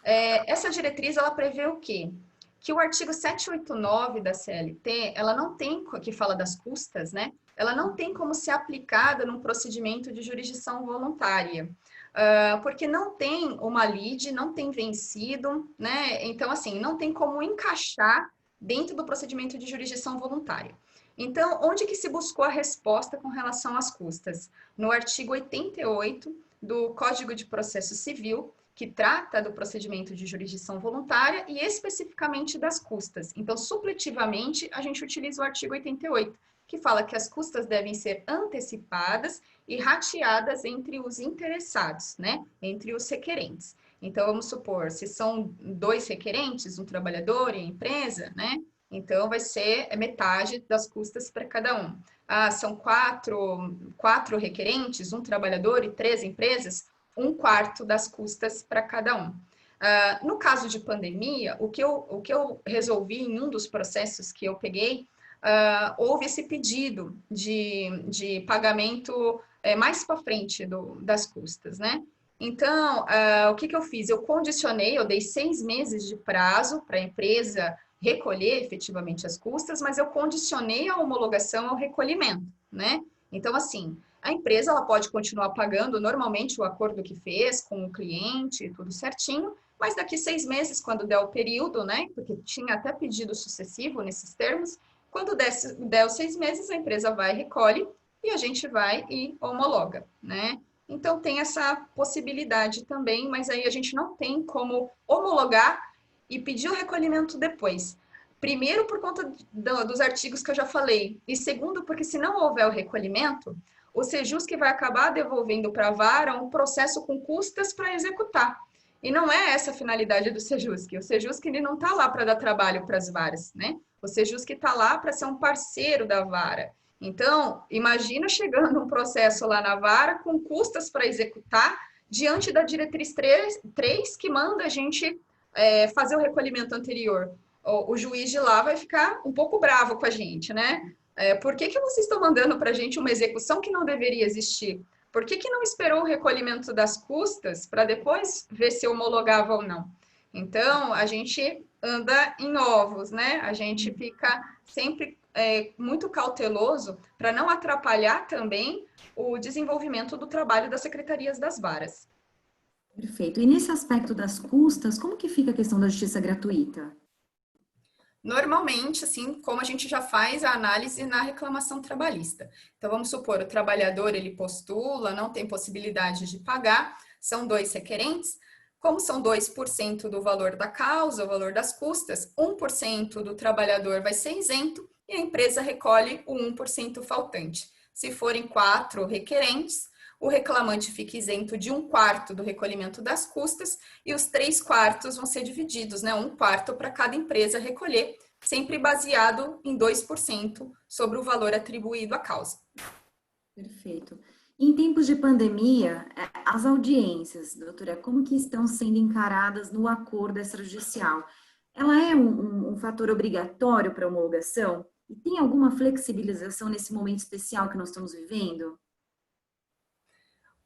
Essa diretriz, ela prevê o quê? Que o artigo 789 da CLT, ela não tem, que fala das custas, né? Ela não tem como ser aplicada num procedimento de jurisdição voluntária, porque não tem uma lide, não tem vencido, né? Então, assim, não tem como encaixar dentro do procedimento de jurisdição voluntária. Então, onde que se buscou a resposta com relação às custas? No artigo 88 do Código de Processo Civil, que trata do procedimento de jurisdição voluntária e especificamente das custas. Então, supletivamente, a gente utiliza o artigo 88, que fala que as custas devem ser antecipadas e rateadas entre os interessados, né? Entre os requerentes. Então, vamos supor, se são 2 requerentes, um trabalhador e a empresa, né? Então, vai ser metade das custas para cada um. São 4 requerentes, um trabalhador e 3 empresas, 1/4 das custas para cada um. No caso de pandemia, o que eu resolvi em um dos processos que eu peguei, houve esse pedido de pagamento mais para frente das custas, né? Então, o que eu fiz? Eu condicionei, eu dei 6 meses de prazo para a empresa recolher efetivamente as custas, mas eu condicionei a homologação ao recolhimento, né? Então, assim, a empresa ela pode continuar pagando normalmente o acordo que fez com o cliente, tudo certinho, mas daqui 6 meses, quando der o período, né? Porque tinha até pedido sucessivo nesses termos, quando der os 6 meses, a empresa vai, recolhe e a gente vai e homologa, né? Então, tem essa possibilidade também, mas aí a gente não tem como homologar e pedir o recolhimento depois. Primeiro, por conta dos artigos que eu já falei, e segundo, porque se não houver o recolhimento, o Sejusc vai acabar devolvendo para a vara um processo com custas para executar. E não é essa a finalidade do Sejusc. O Sejusc ele não está lá para dar trabalho para as varas, né? O Sejusc está lá para ser um parceiro da vara. Então, imagina chegando um processo lá na vara com custas para executar diante da diretriz 3 que manda a gente fazer o recolhimento anterior. O juiz de lá vai ficar um pouco bravo com a gente, né? Por que vocês estão mandando para a gente uma execução que não deveria existir? Por que não esperou o recolhimento das custas para depois ver se homologava ou não? Então, a gente anda em ovos, né? A gente fica sempre muito cauteloso para não atrapalhar também o desenvolvimento do trabalho das secretarias das varas. Perfeito. E nesse aspecto das custas, como que fica a questão da justiça gratuita? Normalmente, assim, como a gente já faz a análise na reclamação trabalhista. Então, vamos supor, o trabalhador, ele postula, não tem possibilidade de pagar, são 2 requerentes. Como são 2% do valor da causa, o valor das custas, 1% do trabalhador vai ser isento e a empresa recolhe o 1% faltante. Se forem 4 requerentes, o reclamante fica isento de 1/4 do recolhimento das custas e os 3/4 vão ser divididos, né? 1/4 para cada empresa recolher, sempre baseado em 2% sobre o valor atribuído à causa. Perfeito. Em tempos de pandemia, as audiências, doutora, como que estão sendo encaradas no acordo extrajudicial? Ela é um fator obrigatório para homologação? E tem alguma flexibilização nesse momento especial que nós estamos vivendo?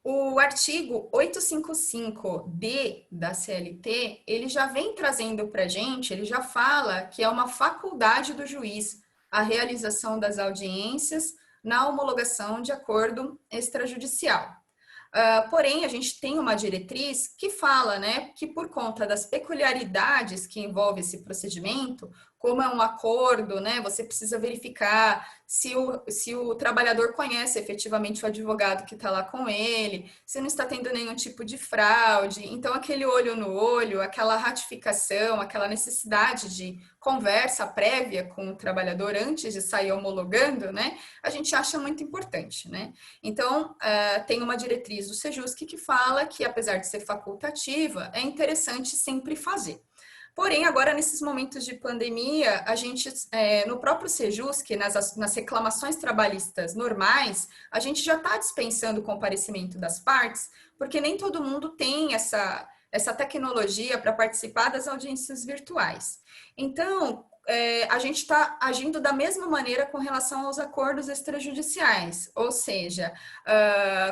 O artigo 855-D da CLT, ele já vem trazendo para a gente, ele já fala que é uma faculdade do juiz a realização das audiências na homologação de acordo extrajudicial. Porém, a gente tem uma diretriz que fala, né, que por conta das peculiaridades que envolve esse procedimento, como é um acordo, né, você precisa verificar se o trabalhador conhece efetivamente o advogado que está lá com ele, se não está tendo nenhum tipo de fraude. Então, aquele olho no olho, aquela ratificação, aquela necessidade de conversa prévia com o trabalhador antes de sair homologando, né, a gente acha muito importante, né? Então, tem uma diretriz do Sejusc que fala que, apesar de ser facultativa, é interessante sempre fazer. Porém, agora, nesses momentos de pandemia, a gente, no próprio Sejusc, nas reclamações trabalhistas normais, a gente já está dispensando o comparecimento das partes, porque nem todo mundo tem essa tecnologia para participar das audiências virtuais. Então, a gente está agindo da mesma maneira com relação aos acordos extrajudiciais, ou seja,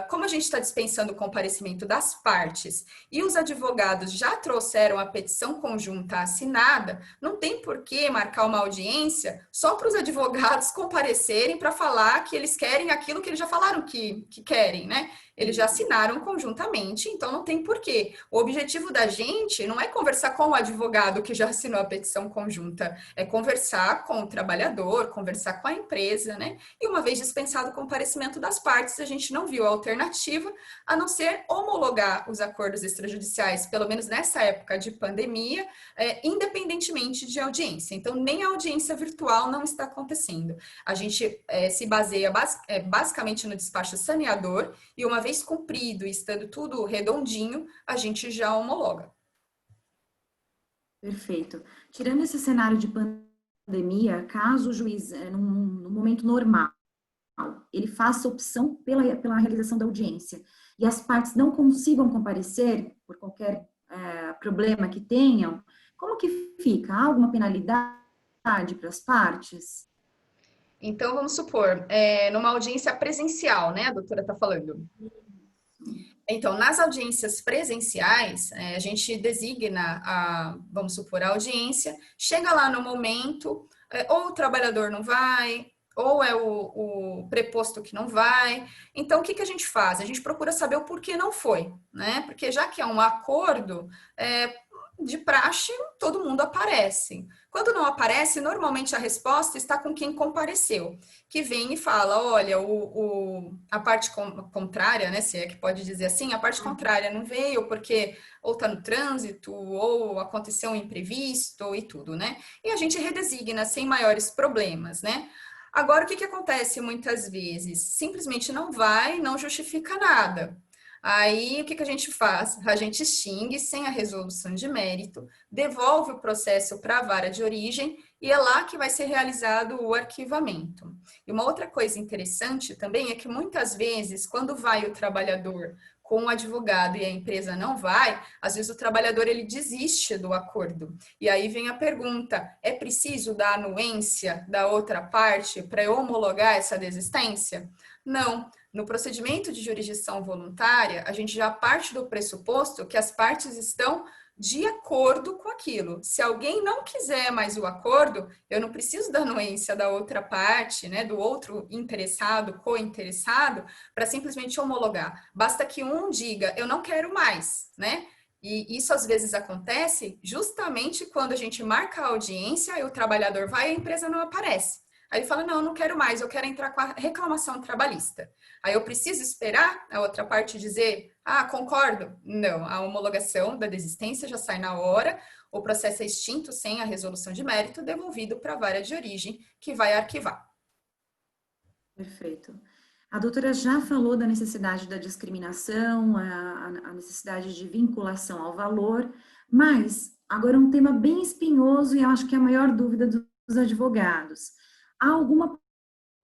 como a gente está dispensando o comparecimento das partes e os advogados já trouxeram a petição conjunta assinada, não tem por que marcar uma audiência só para os advogados comparecerem para falar que eles querem aquilo que eles já falaram que querem, né? Eles já assinaram conjuntamente, então não tem porquê. O objetivo da gente não é conversar com o advogado que já assinou a petição conjunta, é conversar com o trabalhador, conversar com a empresa, né? E uma vez dispensado o comparecimento das partes, a gente não viu a alternativa a não ser homologar os acordos extrajudiciais, pelo menos nessa época de pandemia, independentemente de audiência. Então, nem a audiência virtual não está acontecendo. A gente se baseia basicamente no despacho saneador e uma vez cumprido e estando tudo redondinho, a gente já homologa. Perfeito. Tirando esse cenário de pandemia, caso o juiz, no momento normal, ele faça opção pela realização da audiência e as partes não consigam comparecer por qualquer problema que tenham, como que fica? Há alguma penalidade para as partes? Então, vamos supor, numa audiência presencial, né, a doutora está falando. Então, nas audiências presenciais, a gente designa, vamos supor, a audiência, chega lá no momento, ou o trabalhador não vai, ou é o preposto que não vai. Então, o que a gente faz? A gente procura saber o porquê não foi, né? Porque já que é um acordo, de praxe, todo mundo aparece. Quando não aparece, normalmente a resposta está com quem compareceu, que vem e fala, olha, a parte contrária, né, se é que pode dizer assim, a parte contrária não veio porque ou está no trânsito, ou aconteceu um imprevisto e tudo, né? E a gente redesigna sem maiores problemas, né? Agora, o que acontece muitas vezes? Simplesmente não vai, não justifica nada. Aí, o que a gente faz? A gente extingue sem a resolução de mérito, devolve o processo para a vara de origem e é lá que vai ser realizado o arquivamento. E uma outra coisa interessante também é que muitas vezes, quando vai o trabalhador com o advogado e a empresa não vai, às vezes o trabalhador ele desiste do acordo. E aí vem a pergunta, é preciso dar anuência da outra parte para homologar essa desistência? Não. No procedimento de jurisdição voluntária, a gente já parte do pressuposto que as partes estão de acordo com aquilo. Se alguém não quiser mais o acordo, eu não preciso da anuência da outra parte, né, do outro interessado, co-interessado, para simplesmente homologar. Basta que um diga, eu não quero mais, né? E isso às vezes acontece justamente quando a gente marca a audiência e o trabalhador vai e a empresa não aparece. Aí ele fala, não, eu não quero mais, eu quero entrar com a reclamação trabalhista. Aí eu preciso esperar a outra parte dizer, ah, concordo. Não, a homologação da desistência já sai na hora, o processo é extinto sem a resolução de mérito, devolvido para a vara de origem, que vai arquivar. Perfeito. A doutora já falou da necessidade da discriminação, a necessidade de vinculação ao valor, mas agora um tema bem espinhoso e eu acho que é a maior dúvida dos advogados. Há alguma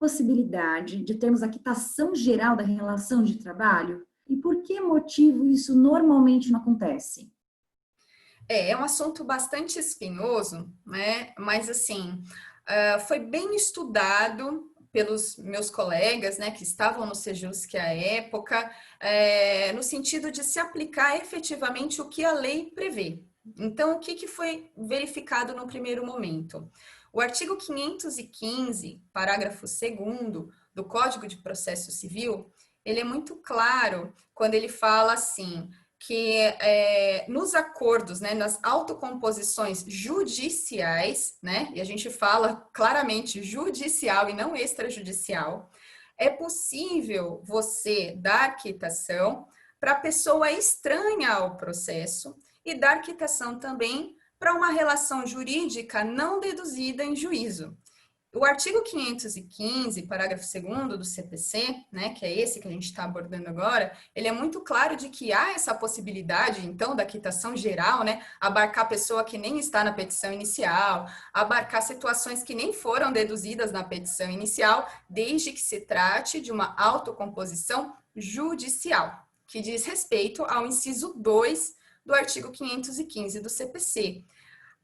possibilidade de termos a quitação geral da relação de trabalho? E por que motivo isso normalmente não acontece? É um assunto bastante espinhoso, né? Mas assim, foi bem estudado pelos meus colegas, né, que estavam no Sejusc à época, no sentido de se aplicar efetivamente o que a lei prevê. Então, o que foi verificado no primeiro momento? O artigo 515, parágrafo 2º do Código de Processo Civil, ele é muito claro quando ele fala assim, que nos acordos, né, nas autocomposições judiciais, né, e a gente fala claramente judicial e não extrajudicial, é possível você dar quitação para a pessoa estranha ao processo e dar quitação também para uma relação jurídica não deduzida em juízo. O artigo 515, parágrafo 2º do CPC, né, que é esse que a gente está abordando agora, ele é muito claro de que há essa possibilidade, então, da quitação geral, né, abarcar pessoa que nem está na petição inicial, abarcar situações que nem foram deduzidas na petição inicial, desde que se trate de uma autocomposição judicial, que diz respeito ao inciso 2 do artigo 515 do CPC.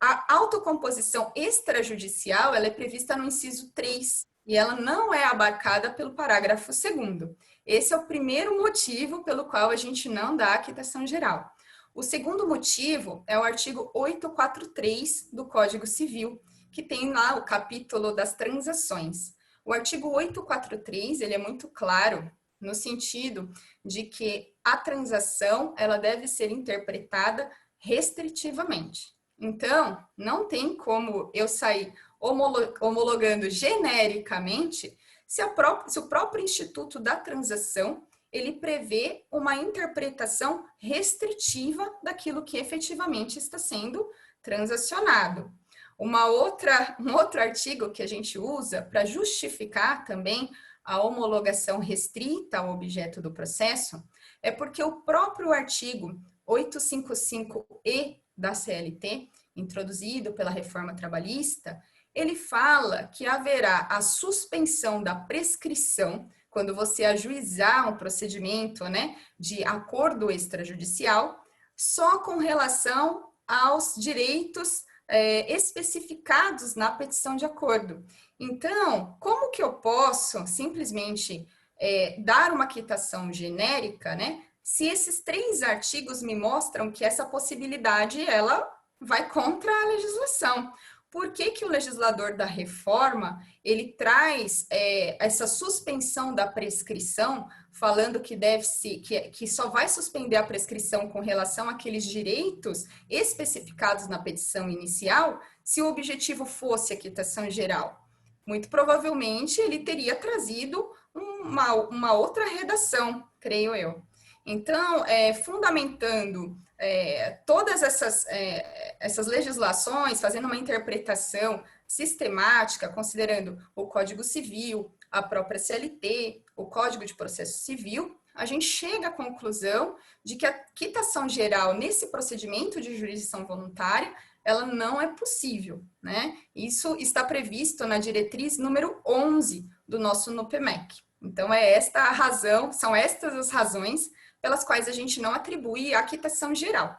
A autocomposição extrajudicial, ela é prevista no inciso 3 e ela não é abarcada pelo parágrafo 2º. Esse é o primeiro motivo pelo qual a gente não dá a quitação geral. O segundo motivo é o artigo 843 do Código Civil, que tem lá o capítulo das transações. O artigo 843, ele é muito claro no sentido de que a transação, ela deve ser interpretada restritivamente. Então, não tem como eu sair homologando genericamente se o próprio Instituto da Transação, ele prevê uma interpretação restritiva daquilo que efetivamente está sendo transacionado. Um outro artigo que a gente usa para justificar também a homologação restrita ao objeto do processo é porque o próprio artigo 855-E da CLT, introduzido pela reforma trabalhista, ele fala que haverá a suspensão da prescrição quando você ajuizar um procedimento, né, de acordo extrajudicial, só com relação aos direitos especificados na petição de acordo. Então, como que eu posso simplesmente dar uma quitação genérica, né, se esses 3 artigos me mostram que essa possibilidade, ela vai contra a legislação? Por que que o legislador da reforma, ele traz essa suspensão da prescrição, falando que que só vai suspender a prescrição com relação àqueles direitos especificados na petição inicial, se o objetivo fosse a quitação geral? Muito provavelmente ele teria trazido uma outra redação, creio eu. Então, fundamentando todas essas legislações, fazendo uma interpretação sistemática, considerando o Código Civil, a própria CLT, o Código de Processo Civil, a gente chega à conclusão de que a quitação geral nesse procedimento de jurisdição voluntária, ela não é possível, né? Isso está previsto na diretriz número 11 do nosso NUPEMEC. Então, são estas as razões pelas quais a gente não atribui a quitação geral.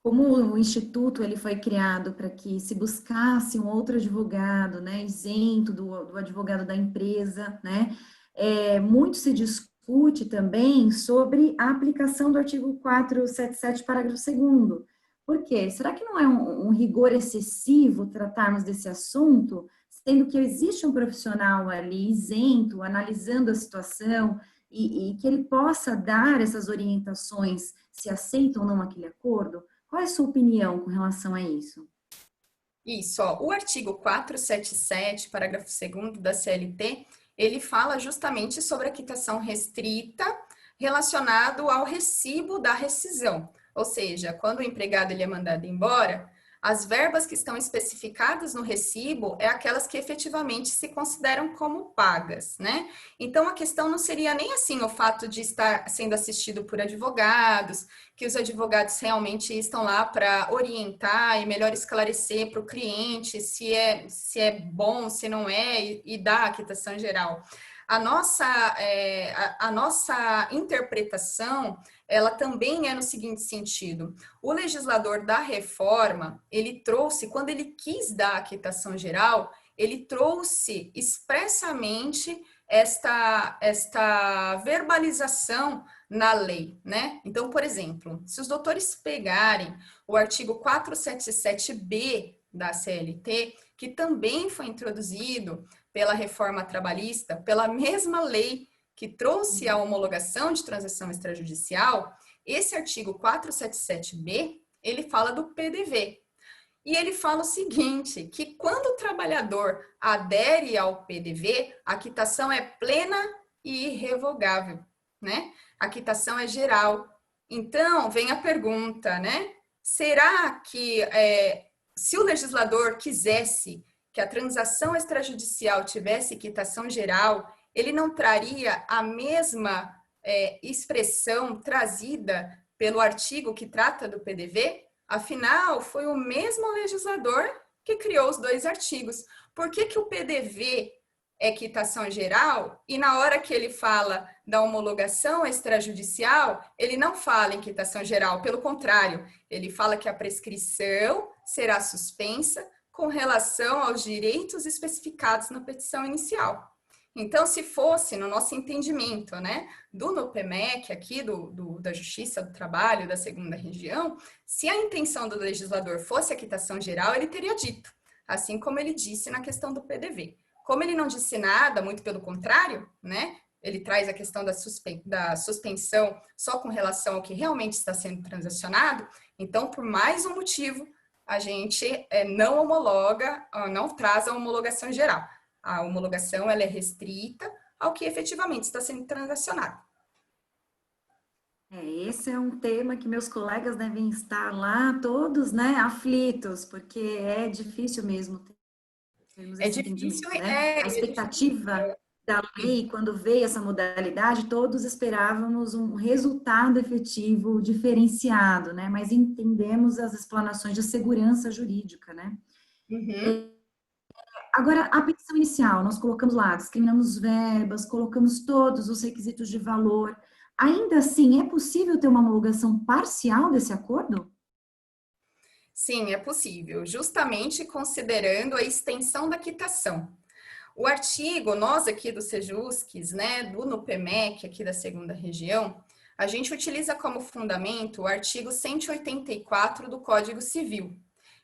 Como o Instituto ele foi criado para que se buscasse um outro advogado, né, isento do advogado da empresa, né, muito se discute também sobre a aplicação do artigo 477, parágrafo 2º. Por quê? Será que não é um rigor excessivo tratarmos desse assunto, sendo que existe um profissional ali isento, analisando a situação, e que ele possa dar essas orientações, se aceita ou não aquele acordo? Qual é a sua opinião com relação a isso? Isso, o artigo 477, parágrafo 2º da CLT, ele fala justamente sobre a quitação restrita relacionado ao recibo da rescisão. Ou seja, quando o empregado ele é mandado embora, as verbas que estão especificadas no recibo é aquelas que efetivamente se consideram como pagas, né? Então, a questão não seria nem assim o fato de estar sendo assistido por advogados, que os advogados realmente estão lá para orientar e melhor esclarecer para o cliente se é bom, se não é, e dar a quitação geral. A nossa interpretação, ela também é no seguinte sentido: o legislador da reforma, ele trouxe, quando ele quis dar a quitação geral, ele trouxe expressamente esta verbalização na lei, né? Então, por exemplo, se os doutores pegarem o artigo 477B da CLT, que também foi introduzido pela reforma trabalhista, pela mesma lei que trouxe a homologação de transação extrajudicial, esse artigo 477B, ele fala do PDV. E ele fala o seguinte, que quando o trabalhador adere ao PDV, a quitação é plena e irrevogável, né? A quitação é geral. Então, vem a pergunta, né? Será que se o legislador quisesse que a transação extrajudicial tivesse quitação geral, ele não traria a mesma expressão trazida pelo artigo que trata do PDV? Afinal, foi o mesmo legislador que criou os dois artigos. Por que o PDV é quitação geral e na hora que ele fala da homologação extrajudicial, ele não fala em quitação geral, pelo contrário, ele fala que a prescrição será suspensa com relação aos direitos especificados na petição inicial. Então, se fosse, no nosso entendimento, né, do NUPEMEC, aqui da Justiça do Trabalho, da 2ª Região, se a intenção do legislador fosse a quitação geral, ele teria dito, assim como ele disse na questão do PDV. Como ele não disse nada, muito pelo contrário, né, ele traz a questão da suspensão só com relação ao que realmente está sendo transacionado, então, por mais um motivo, a gente não homologa, não traz a homologação geral. A homologação ela é restrita ao que efetivamente está sendo transacionado. Esse é um tema que meus colegas devem estar lá todos, né, aflitos, porque é difícil mesmo termos esse entendimento, né? A expectativa da lei, quando veio essa modalidade, todos esperávamos um resultado efetivo diferenciado, né? Mas entendemos as explanações de segurança jurídica, né? Uhum. Agora, a petição inicial, nós colocamos lá, discriminamos verbas, colocamos todos os requisitos de valor. Ainda assim, é possível ter uma homologação parcial desse acordo? Sim, é possível, justamente considerando a extensão da quitação. O artigo, nós aqui do Sejusques, né, do NUPEMEC, aqui da 2ª Região, a gente utiliza como fundamento o artigo 184 do Código Civil.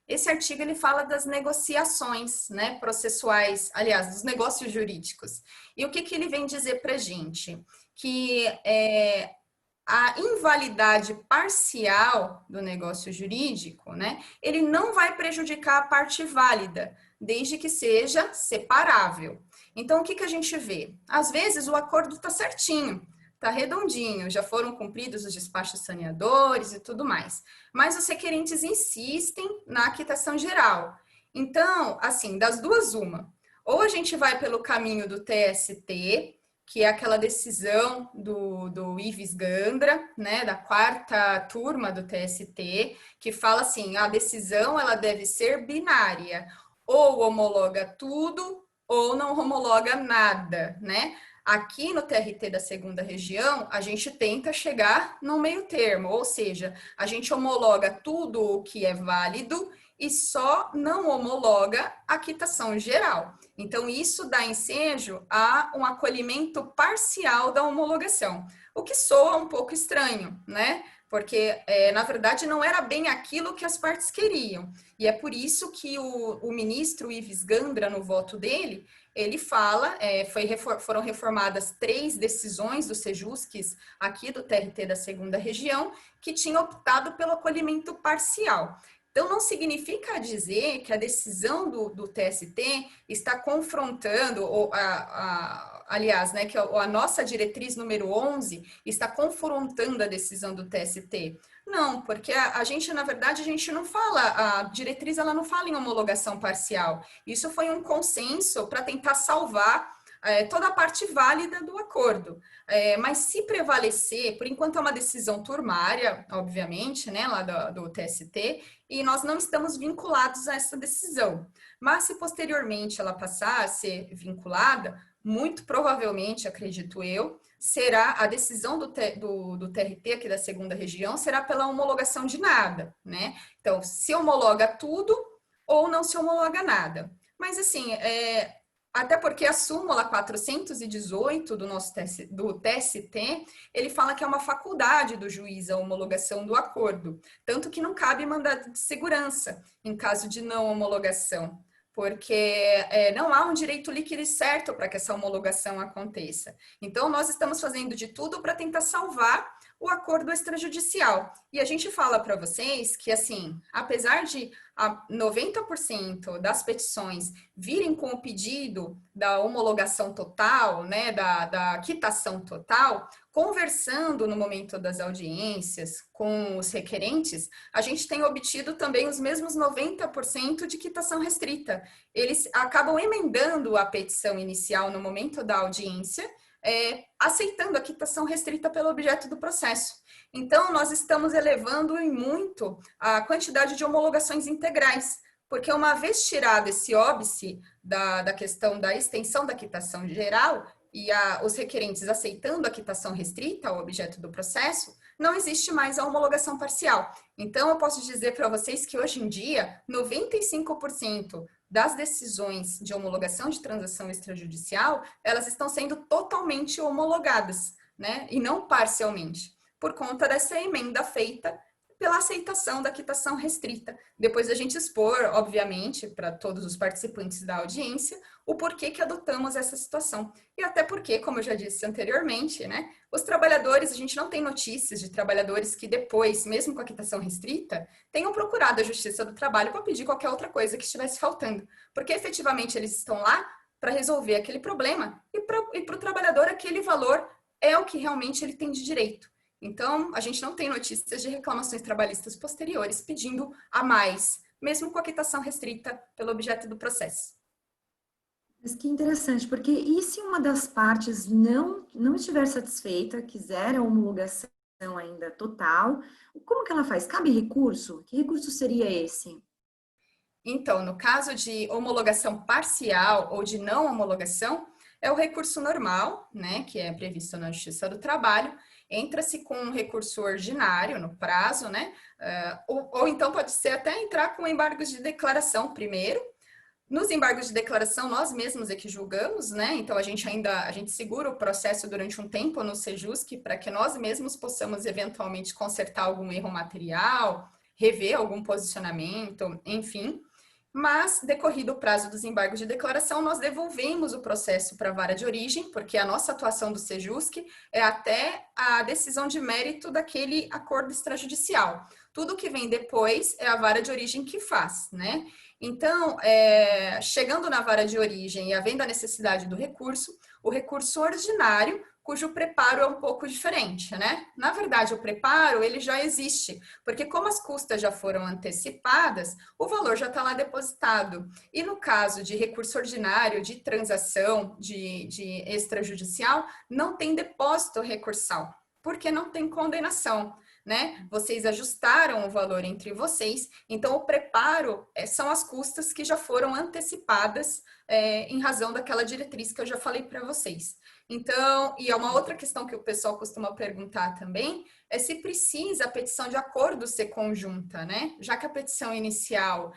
Esse artigo, ele fala das negociações, né, processuais, aliás, dos negócios jurídicos. E o que ele vem dizer para a gente? Que a invalidade parcial do negócio jurídico, né, ele não vai prejudicar a parte válida, desde que seja separável. Então, o que a gente vê? Às vezes, o acordo está certinho, tá redondinho, já foram cumpridos os despachos saneadores e tudo mais. Mas os requerentes insistem na quitação geral. Então, assim, das duas, uma. Ou a gente vai pelo caminho do TST, que é aquela decisão do Ives Gandra, né, da 4ª turma do TST, que fala assim, a decisão ela deve ser binária, ou homologa tudo, ou não homologa nada, né? Aqui no TRT da 2ª região, a gente tenta chegar no meio termo, ou seja, a gente homologa tudo o que é válido e só não homologa a quitação geral. Então, isso dá ensejo a um acolhimento parcial da homologação, o que soa um pouco estranho, né? Porque, na verdade, não era bem aquilo que as partes queriam. E é por isso que o ministro Ives Gandra, no voto dele, ele fala, foram reformadas 3 decisões dos Sejusques aqui do TRT da 2ª região, que tinham optado pelo acolhimento parcial. Então, não significa dizer que a decisão do TST está confrontando, aliás, né, que a nossa diretriz número 11 está confrontando a decisão do TST. Não, porque a gente, na verdade, a gente não fala, a diretriz ela não fala em homologação parcial. Isso foi um consenso para tentar salvar toda a parte válida do acordo. Mas se prevalecer, por enquanto é uma decisão turmária, obviamente, né, lá do TST, e nós não estamos vinculados a essa decisão. Mas se posteriormente ela passar a ser vinculada, muito provavelmente, acredito eu, será a decisão do TRT aqui da 2ª região, será pela homologação de nada, né? Então, se homologa tudo ou não se homologa nada. Mas, assim, até porque a súmula 418 do TST, ele fala que é uma faculdade do juiz a homologação do acordo, tanto que não cabe mandado de segurança em caso de não homologação, porque não há um direito líquido e certo para que essa homologação aconteça. Então, nós estamos fazendo de tudo para tentar salvar o acordo extrajudicial. E a gente fala para vocês que, assim, apesar de 90% das petições virem com o pedido da homologação total, né, da quitação total, conversando no momento das audiências com os requerentes, a gente tem obtido também os mesmos 90% de quitação restrita. Eles acabam emendando a petição inicial no momento da audiência, aceitando a quitação restrita pelo objeto do processo. Então, nós estamos elevando em muito a quantidade de homologações integrais, porque uma vez tirado esse óbice da questão da extensão da quitação geral e os requerentes aceitando a quitação restrita ao objeto do processo, não existe mais a homologação parcial. Então, eu posso dizer para vocês que hoje em dia, 95% das decisões de homologação de transação extrajudicial, elas estão sendo totalmente homologadas, né? E não parcialmente, por conta dessa emenda feita pela aceitação da quitação restrita. Depois a gente expor, obviamente, para todos os participantes da audiência, o porquê que adotamos essa situação. E até porque, como eu já disse anteriormente, né, os trabalhadores, a gente não tem notícias de trabalhadores que depois, mesmo com a quitação restrita, tenham procurado a Justiça do Trabalho para pedir qualquer outra coisa que estivesse faltando. Porque efetivamente eles estão lá para resolver aquele problema e para o trabalhador aquele valor é o que realmente ele tem de direito. Então, a gente não tem notícias de reclamações trabalhistas posteriores pedindo a mais, mesmo com a quitação restrita pelo objeto do processo. Mas que interessante, porque e se uma das partes não estiver satisfeita, quiser a homologação ainda total, como que ela faz? Cabe recurso? Que recurso seria esse? Então, no caso de homologação parcial ou de não homologação, é o recurso normal, né, que é previsto na Justiça do Trabalho. Entra-se com um recurso ordinário no prazo, né? Ou então pode ser até entrar com embargos de declaração primeiro. Nos embargos de declaração, nós mesmos é que julgamos, né? Então a gente segura o processo durante um tempo no Sejusc para que nós mesmos possamos eventualmente consertar algum erro material, rever algum posicionamento, enfim. Mas, decorrido o prazo dos embargos de declaração, nós devolvemos o processo para a vara de origem, porque a nossa atuação do Sejusc é até a decisão de mérito daquele acordo extrajudicial. Tudo que vem depois é a vara de origem que faz, né? Então, chegando na vara de origem e havendo a necessidade do recurso, o recurso ordinário, cujo preparo é um pouco diferente, né? Na verdade, o preparo, ele já existe, porque como as custas já foram antecipadas, o valor já está lá depositado. E no caso de recurso ordinário, de transação, de extrajudicial, não tem depósito recursal, porque não tem condenação, né? Vocês ajustaram o valor entre vocês, então o preparo são as custas que já foram antecipadas em razão daquela diretriz que eu já falei para vocês. Então, e é uma outra questão que o pessoal costuma perguntar também, é se precisa a petição de acordo ser conjunta, né? Já que a petição inicial,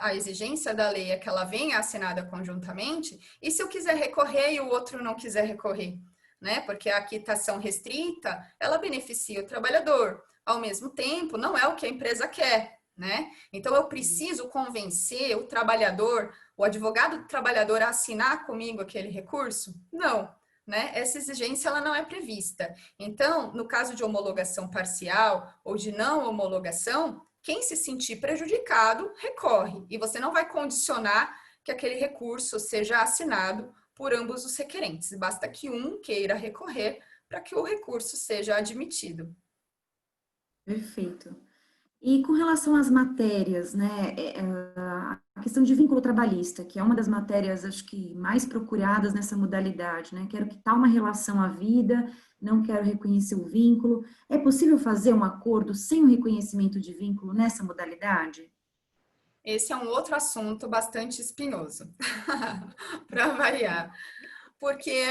a exigência da lei é que ela venha assinada conjuntamente, e se eu quiser recorrer e o outro não quiser recorrer? Né? Porque a quitação restrita, ela beneficia o trabalhador. Ao mesmo tempo, não é o que a empresa quer, né? Então, eu preciso convencer o trabalhador, o advogado do trabalhador a assinar comigo aquele recurso? Não, né? Essa exigência, ela não é prevista. Então, no caso de homologação parcial ou de não homologação, quem se sentir prejudicado, recorre. E você não vai condicionar que aquele recurso seja assinado por ambos os requerentes. Basta que um queira recorrer para que o recurso seja admitido. Perfeito. E com relação às matérias, né, a questão de vínculo trabalhista, que é uma das matérias, acho que, mais procuradas nessa modalidade, né, quero quitar uma relação à vida, não quero reconhecer o vínculo. É possível fazer um acordo sem o reconhecimento de vínculo nessa modalidade? Esse é um outro assunto bastante espinhoso, para variar, porque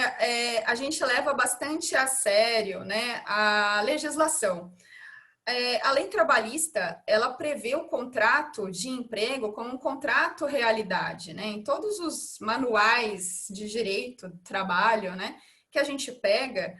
a gente leva bastante a sério, né, a legislação. A lei trabalhista, ela prevê o contrato de emprego como um contrato realidade, né? Em todos os manuais de direito do trabalho, né, que a gente pega,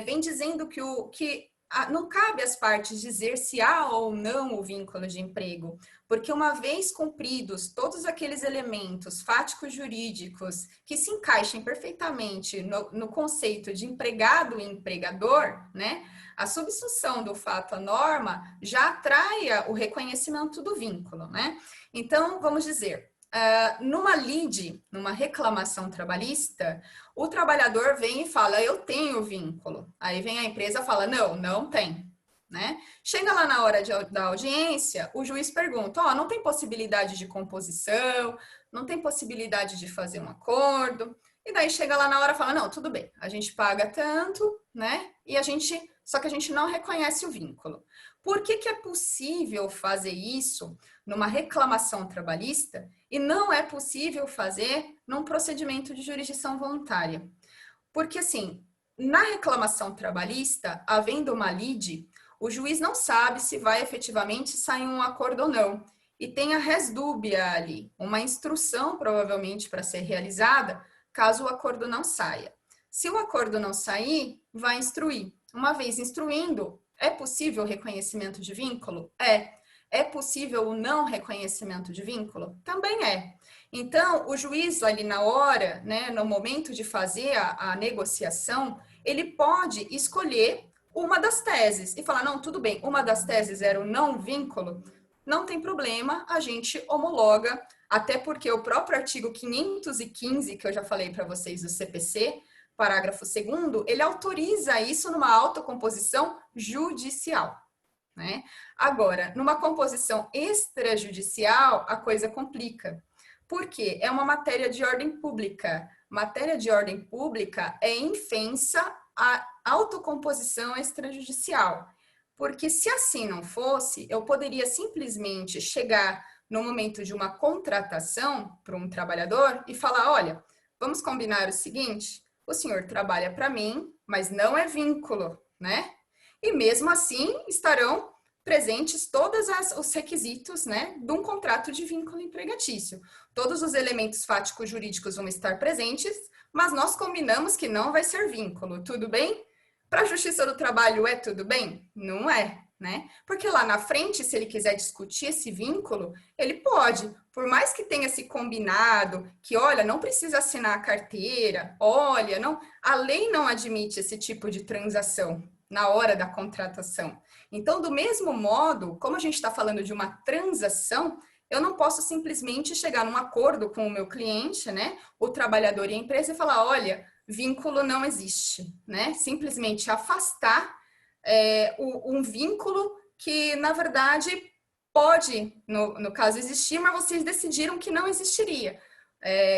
vem dizendo que não cabe às partes dizer se há ou não o vínculo de emprego, porque uma vez cumpridos todos aqueles elementos fáticos jurídicos que se encaixem perfeitamente no conceito de empregado e empregador, né, a subsunção do fato à norma já atraia o reconhecimento do vínculo, né? Então, vamos dizer, numa lide, numa reclamação trabalhista, o trabalhador vem e fala, eu tenho vínculo. Aí vem a empresa e fala, não, não tem, né? Chega lá na hora da audiência, o juiz pergunta, não tem possibilidade de composição, não tem possibilidade de fazer um acordo. E daí chega lá na hora e fala, não, tudo bem, a gente paga tanto, né? Só que a gente não reconhece o vínculo. Por que é possível fazer isso numa reclamação trabalhista e não é possível fazer num procedimento de jurisdição voluntária? Porque, assim, na reclamação trabalhista, havendo uma lide, o juiz não sabe se vai efetivamente sair um acordo ou não. E tem a res dúbia ali, uma instrução provavelmente para ser realizada, caso o acordo não saia. Se o acordo não sair, vai instruir. Uma vez instruindo, é possível o reconhecimento de vínculo? É possível o não reconhecimento de vínculo? Também é. Então, o juiz ali na hora, né, no momento de fazer a negociação, ele pode escolher uma das teses e falar, não, tudo bem, uma das teses era o não vínculo, não tem problema, a gente homologa, até porque o próprio artigo 515, que eu já falei para vocês do CPC, parágrafo 2º, ele autoriza isso numa autocomposição judicial, né? Agora, numa composição extrajudicial, a coisa complica. Por quê? É uma matéria de ordem pública. Matéria de ordem pública é infensa à autocomposição extrajudicial. Porque se assim não fosse, eu poderia simplesmente chegar no momento de uma contratação para um trabalhador e falar, olha, vamos combinar o seguinte, o senhor trabalha para mim, mas não é vínculo, né? E mesmo assim estarão presentes todos os requisitos, né, de um contrato de vínculo empregatício. Todos os elementos fáticos jurídicos vão estar presentes, mas nós combinamos que não vai ser vínculo, tudo bem? Para a Justiça do Trabalho é tudo bem? Não é, né? Porque lá na frente, se ele quiser discutir esse vínculo, ele pode, por mais que tenha se combinado, que, olha, não precisa assinar a carteira, olha, não, a lei não admite esse tipo de transação na hora da contratação. Então, do mesmo modo, como a gente está falando de uma transação, eu não posso simplesmente chegar num acordo com o meu cliente, né, o trabalhador e a empresa e falar, olha, vínculo não existe, né? Simplesmente afastar um vínculo que, na verdade, pode, no caso, existir, mas vocês decidiram que não existiria.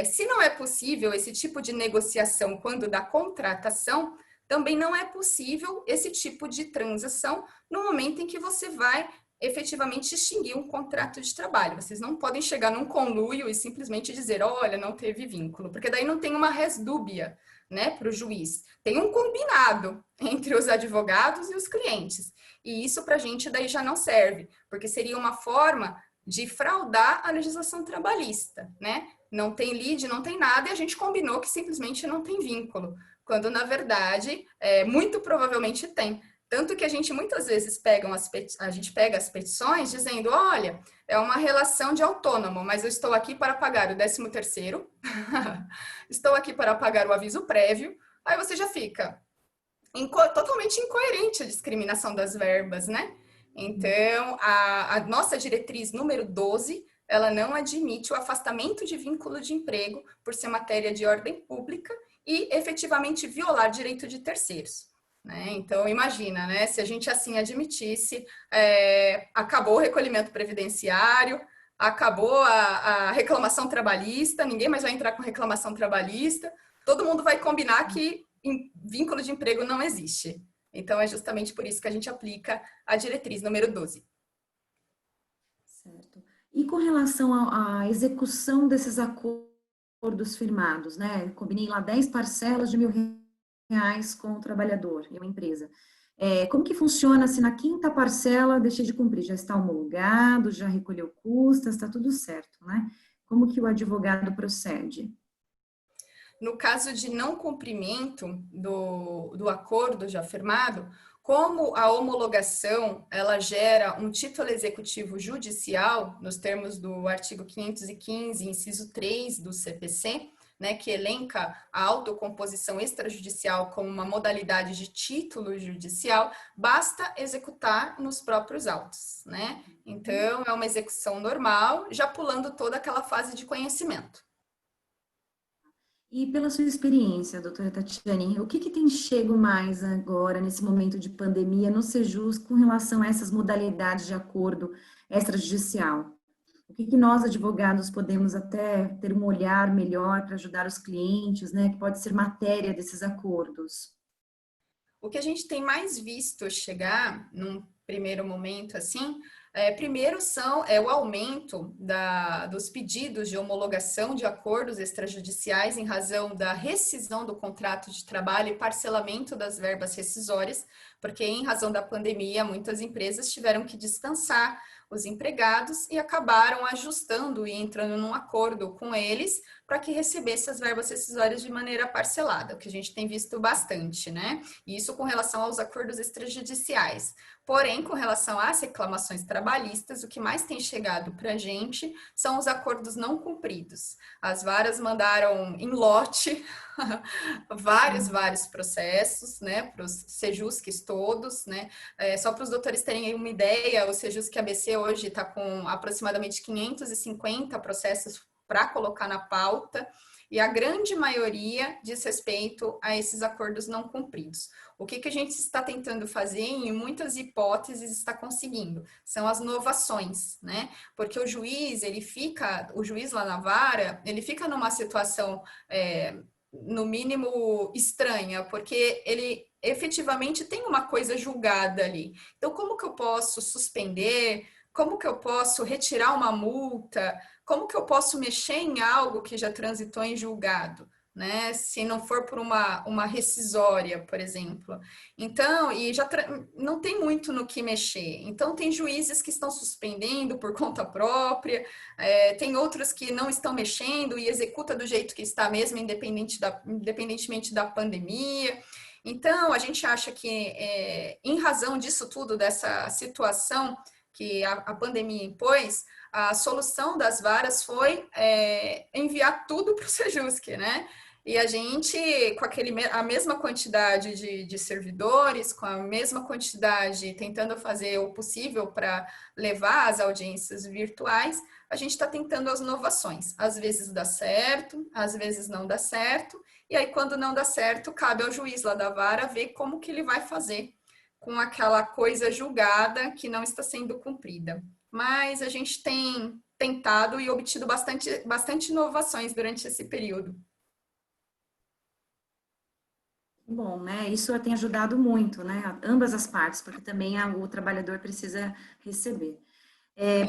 Se não é possível esse tipo de negociação quando da contratação, também não é possível esse tipo de transação no momento em que você vai efetivamente extinguir um contrato de trabalho. Vocês não podem chegar num conluio e simplesmente dizer, olha, não teve vínculo, porque daí não tem uma res dúbia, né, para o juiz. Tem um combinado entre os advogados e os clientes. E isso para a gente daí já não serve, porque seria uma forma de fraudar a legislação trabalhista, né? Não tem lide, não tem nada, e a gente combinou que simplesmente não tem vínculo, quando na verdade, muito provavelmente tem. Tanto que a gente muitas vezes pega as petições dizendo, olha, é uma relação de autônomo, mas eu estou aqui para pagar o 13º, estou aqui para pagar o aviso prévio, aí você já fica totalmente incoerente a discriminação das verbas, né? Então, a nossa diretriz número 12, ela não admite o afastamento de vínculo de emprego por ser matéria de ordem pública e efetivamente violar direito de terceiros. Né? Então, imagina, né? Se a gente assim admitisse, acabou o recolhimento previdenciário, acabou a reclamação trabalhista, ninguém mais vai entrar com reclamação trabalhista, todo mundo vai combinar que vínculo de emprego não existe. Então, é justamente por isso que a gente aplica a diretriz número 12. Certo. E com relação à execução desses acordos firmados, né? Combinei lá 10 parcelas de R$1.000 com o trabalhador e uma empresa. Como que funciona se na 5ª parcela deixei de cumprir? Já está homologado, já recolheu custas, está tudo certo, né? Como que o advogado procede? No caso de não cumprimento do acordo já firmado, como a homologação ela gera um título executivo judicial, nos termos do artigo 515, inciso 3 do CPC, né, que elenca a autocomposição extrajudicial como uma modalidade de título judicial, basta executar nos próprios autos, né? Então, é uma execução normal, já pulando toda aquela fase de conhecimento. E pela sua experiência, doutora Tatiane, o que tem chego mais agora, nesse momento de pandemia, no Sejus, com relação a essas modalidades de acordo extrajudicial? O que nós, advogados, podemos até ter um olhar melhor para ajudar os clientes, né, que pode ser matéria desses acordos? O que a gente tem mais visto chegar, num primeiro momento, assim, primeiro o aumento dos pedidos de homologação de acordos extrajudiciais em razão da rescisão do contrato de trabalho e parcelamento das verbas rescisórias, porque em razão da pandemia, muitas empresas tiveram que dispensar os empregados e acabaram ajustando e entrando num acordo com eles para que recebesse as verbas rescisórias de maneira parcelada, o que a gente tem visto bastante, né? Isso com relação aos acordos extrajudiciais. Porém, com relação às reclamações trabalhistas, o que mais tem chegado para a gente são os acordos não cumpridos. As varas mandaram em lote vários processos, né, para os Sejusques todos, né? Só para os doutores terem uma ideia, o Sejusque ABC hoje está com aproximadamente 550 processos para colocar na pauta, e a grande maioria diz respeito a esses acordos não cumpridos. O que a gente está tentando fazer, em muitas hipóteses está conseguindo, são as novações, né? Porque o juiz lá na vara, ele fica numa situação, no mínimo, estranha, porque ele efetivamente tem uma coisa julgada ali. Então, como que eu posso suspender? Como que eu posso retirar uma multa? Como que eu posso mexer em algo que já transitou em julgado, né? Se não for por uma rescisória, por exemplo. Então, não tem muito no que mexer. Então, tem juízes que estão suspendendo por conta própria, tem outros que não estão mexendo e executa do jeito que está mesmo, independentemente da pandemia. Então, a gente acha que, em razão disso tudo, dessa situação que a pandemia impôs, a solução das varas foi enviar tudo para o Sejusque, né? E a gente, com a mesma quantidade de servidores, com a mesma quantidade, tentando fazer o possível para levar as audiências virtuais, a gente está tentando as inovações. Às vezes dá certo, às vezes não dá certo, e aí quando não dá certo, cabe ao juiz lá da vara ver como que ele vai fazer com aquela coisa julgada que não está sendo cumprida. Mas a gente tem tentado e obtido bastante inovações durante esse período. Bom, né? Isso tem ajudado muito, né? Ambas as partes, porque também o trabalhador precisa receber.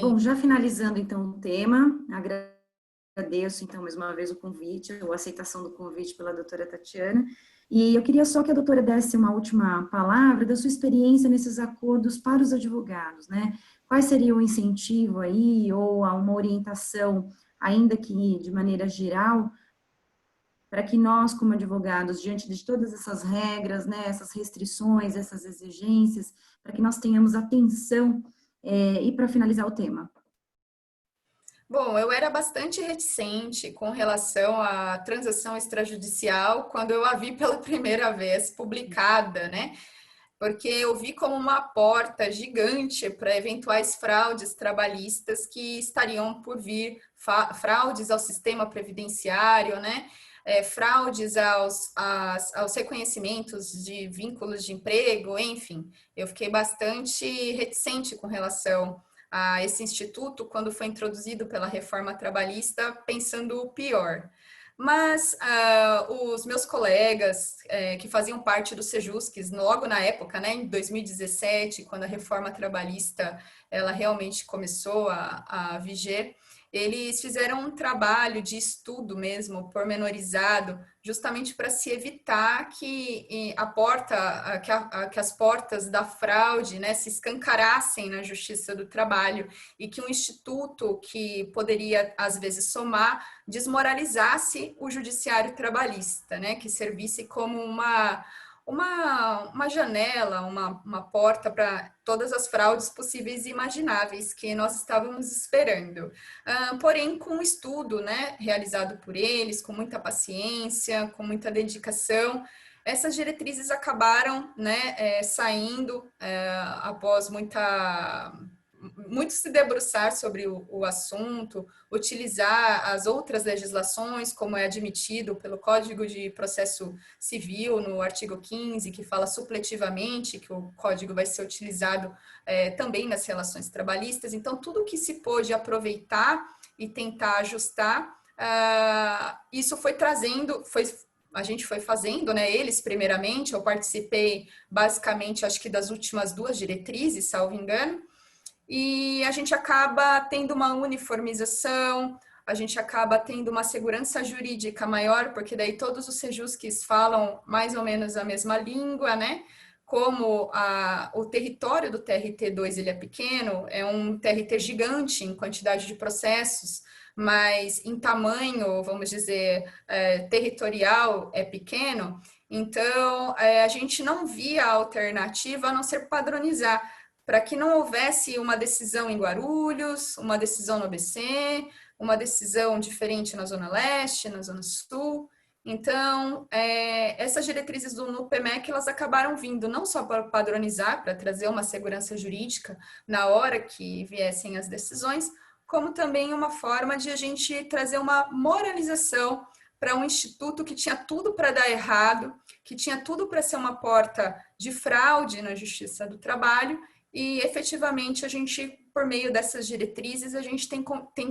Bom, já finalizando então o tema, agradeço então mais uma vez o convite, a aceitação do convite pela doutora Tatiana, e eu queria só que a doutora desse uma última palavra da sua experiência nesses acordos para os advogados, né? Quais seria o incentivo aí, ou uma orientação, ainda que de maneira geral, para que nós, como advogados, diante de todas essas regras, né, essas restrições, essas exigências, para que nós tenhamos atenção e para finalizar o tema. Bom, eu era bastante reticente com relação à transação extrajudicial quando eu a vi pela primeira vez publicada, né? Porque eu vi como uma porta gigante para eventuais fraudes trabalhistas que estariam por vir, fraudes ao sistema previdenciário, né? Fraudes aos reconhecimentos de vínculos de emprego, enfim. Eu fiquei bastante reticente com relação a esse instituto quando foi introduzido pela reforma trabalhista, pensando o pior. Mas os meus colegas que faziam parte do Sejusques, logo na época, né, em 2017, quando a reforma trabalhista ela realmente começou a viger, eles fizeram um trabalho de estudo mesmo, pormenorizado, justamente para se evitar que que as portas da fraude, né, se escancarassem na Justiça do Trabalho e que um instituto que poderia, às vezes, somar, desmoralizasse o judiciário trabalhista, né, que servisse como uma janela, uma porta para todas as fraudes possíveis e imagináveis que nós estávamos esperando. Porém, com um estudo, né, realizado por eles, com muita paciência, com muita dedicação, essas diretrizes acabaram, né, saindo após muito se debruçar sobre o assunto, utilizar as outras legislações, como é admitido pelo Código de Processo Civil, no artigo 15, que fala supletivamente que o código vai ser utilizado também nas relações trabalhistas. Então, tudo que se pôde aproveitar e tentar ajustar, isso foi trazendo, a gente foi fazendo, né, eles primeiramente, eu participei basicamente, acho que das últimas 2 diretrizes, salvo engano, e a gente acaba tendo uma uniformização, a gente acaba tendo uma segurança jurídica maior, porque daí todos os Sejusques falam mais ou menos a mesma língua, né? Como o território do TRT2 ele é pequeno, é um TRT gigante em quantidade de processos, mas em tamanho, vamos dizer, territorial é pequeno, então a gente não via alternativa a não ser padronizar, para que não houvesse uma decisão em Guarulhos, uma decisão no ABC, uma decisão diferente na Zona Leste, na Zona Sul. Então, essas diretrizes do NUPEMEC, elas acabaram vindo não só para padronizar, para trazer uma segurança jurídica na hora que viessem as decisões, como também uma forma de a gente trazer uma moralização para um instituto que tinha tudo para dar errado, que tinha tudo para ser uma porta de fraude na Justiça do Trabalho. E, efetivamente, a gente, por meio dessas diretrizes, a gente tem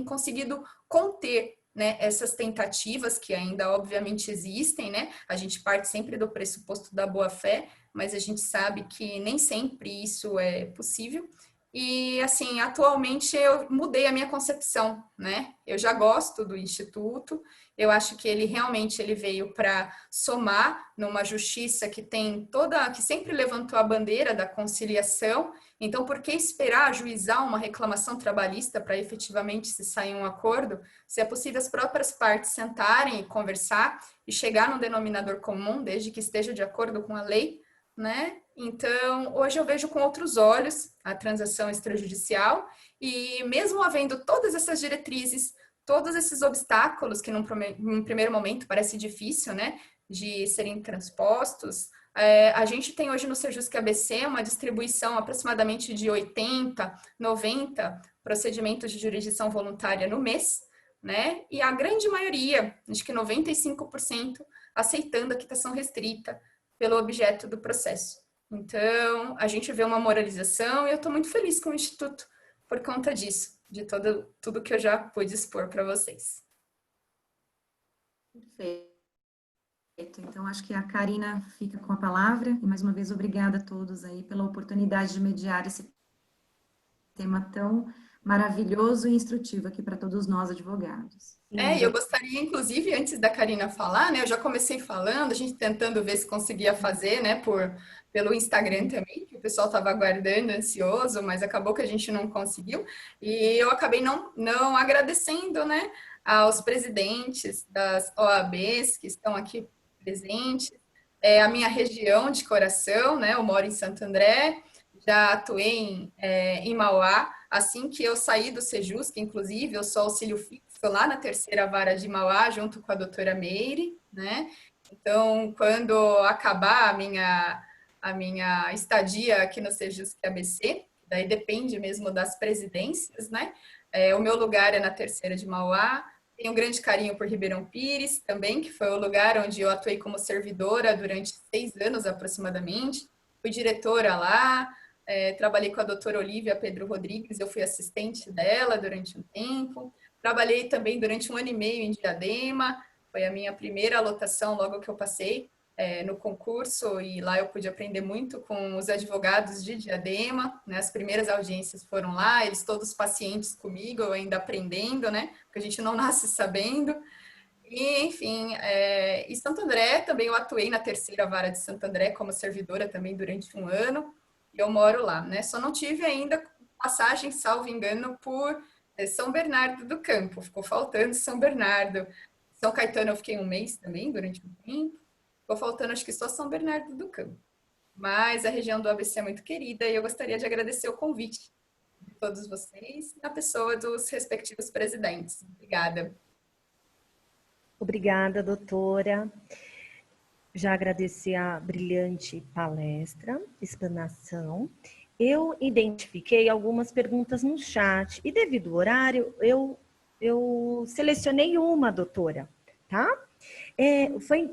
conseguido conter, né, essas tentativas que ainda, obviamente, existem, né? A gente parte sempre do pressuposto da boa-fé, mas a gente sabe que nem sempre isso é possível. E, assim, atualmente eu mudei a minha concepção, né? Eu já gosto do Instituto, eu acho que ele realmente veio para somar numa justiça que que sempre levantou a bandeira da conciliação. Então, por que esperar ajuizar uma reclamação trabalhista para efetivamente se sair um acordo, se é possível as próprias partes sentarem e conversar e chegar num denominador comum, desde que esteja de acordo com a lei, né? Então, hoje eu vejo com outros olhos a transação extrajudicial e mesmo havendo todas essas diretrizes, todos esses obstáculos que num primeiro momento parece difícil, né, de serem transpostos, a gente tem hoje no Sejusque ABC uma distribuição aproximadamente de 80%, procedimentos de jurisdição voluntária no mês, né? E a grande maioria, acho que 95%, aceitando a quitação restrita pelo objeto do processo. Então, a gente vê uma moralização e eu estou muito feliz com o Instituto por conta disso, de tudo que eu já pude expor para vocês. Perfeito. Então, acho que a Karina fica com a palavra. E, mais uma vez, obrigada a todos aí pela oportunidade de mediar esse tema tão maravilhoso e instrutivo aqui para todos nós, advogados. E eu gostaria, inclusive, antes da Karina falar, né, eu já comecei falando, a gente tentando ver se conseguia fazer, né, pelo Instagram também, que o pessoal estava aguardando, ansioso, mas acabou que a gente não conseguiu, e eu acabei não agradecendo, né, aos presidentes das OABs que estão aqui presentes, a minha região de coração, né, eu moro em Santo André, já atuei em Mauá, assim que eu saí do Sejus, que inclusive eu sou auxílio fixo lá na terceira vara de Mauá, junto com a doutora Meire, né? Então, quando acabar a minha estadia aqui no Sejus ABC, daí depende mesmo das presidências, né? O meu lugar é na terceira de Mauá, tenho um grande carinho por Ribeirão Pires também, que foi o lugar onde eu atuei como servidora durante 6 anos aproximadamente, fui diretora lá, trabalhei com a doutora Olívia Pedro Rodrigues, eu fui assistente dela durante um tempo. Trabalhei também durante 1 ano e meio em Diadema, foi a minha primeira lotação logo que eu passei no concurso, e lá eu pude aprender muito com os advogados de Diadema, né? As primeiras audiências foram lá, eles todos pacientes comigo, eu ainda aprendendo, né? Porque a gente não nasce sabendo. E, enfim, em Santo André também eu atuei na terceira vara de Santo André como servidora também durante 1 ano, e eu moro lá, né? Só não tive ainda passagem, salvo engano, por São Bernardo do Campo, ficou faltando São Bernardo. São Caetano eu fiquei 1 mês também, durante um tempo, ficou faltando acho que só São Bernardo do Campo. Mas a região do ABC é muito querida e eu gostaria de agradecer o convite de todos vocês, na pessoa dos respectivos presidentes. Obrigada. Obrigada, doutora. Já agradeci a brilhante palestra, explanação. Eu identifiquei algumas perguntas no chat e, devido ao horário, eu selecionei uma, doutora, tá?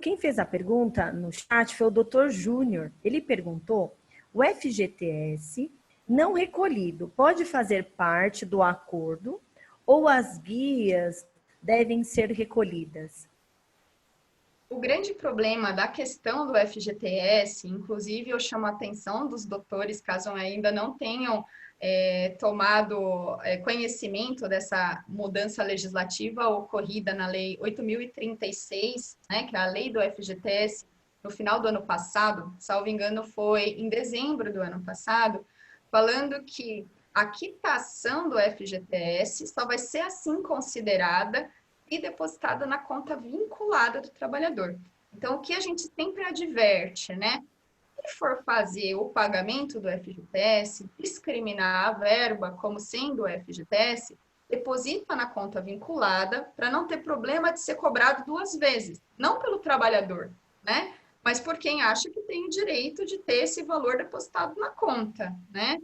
Quem fez a pergunta no chat foi o doutor Júnior. Ele perguntou: o FGTS não recolhido pode fazer parte do acordo ou as guias devem ser recolhidas? O grande problema da questão do FGTS, inclusive eu chamo a atenção dos doutores, caso ainda não tenham tomado conhecimento dessa mudança legislativa ocorrida na Lei 8.036, né, que é a lei do FGTS, no final do ano passado, salvo engano foi em dezembro do ano passado, falando que a quitação do FGTS só vai ser assim considerada e depositada na conta vinculada do trabalhador. Então, o que a gente sempre adverte, né? Se for fazer o pagamento do FGTS, discriminar a verba como sendo o FGTS, deposita na conta vinculada para não ter problema de ser cobrado 2 vezes, não pelo trabalhador, né? Mas por quem acha que tem o direito de ter esse valor depositado na conta, né?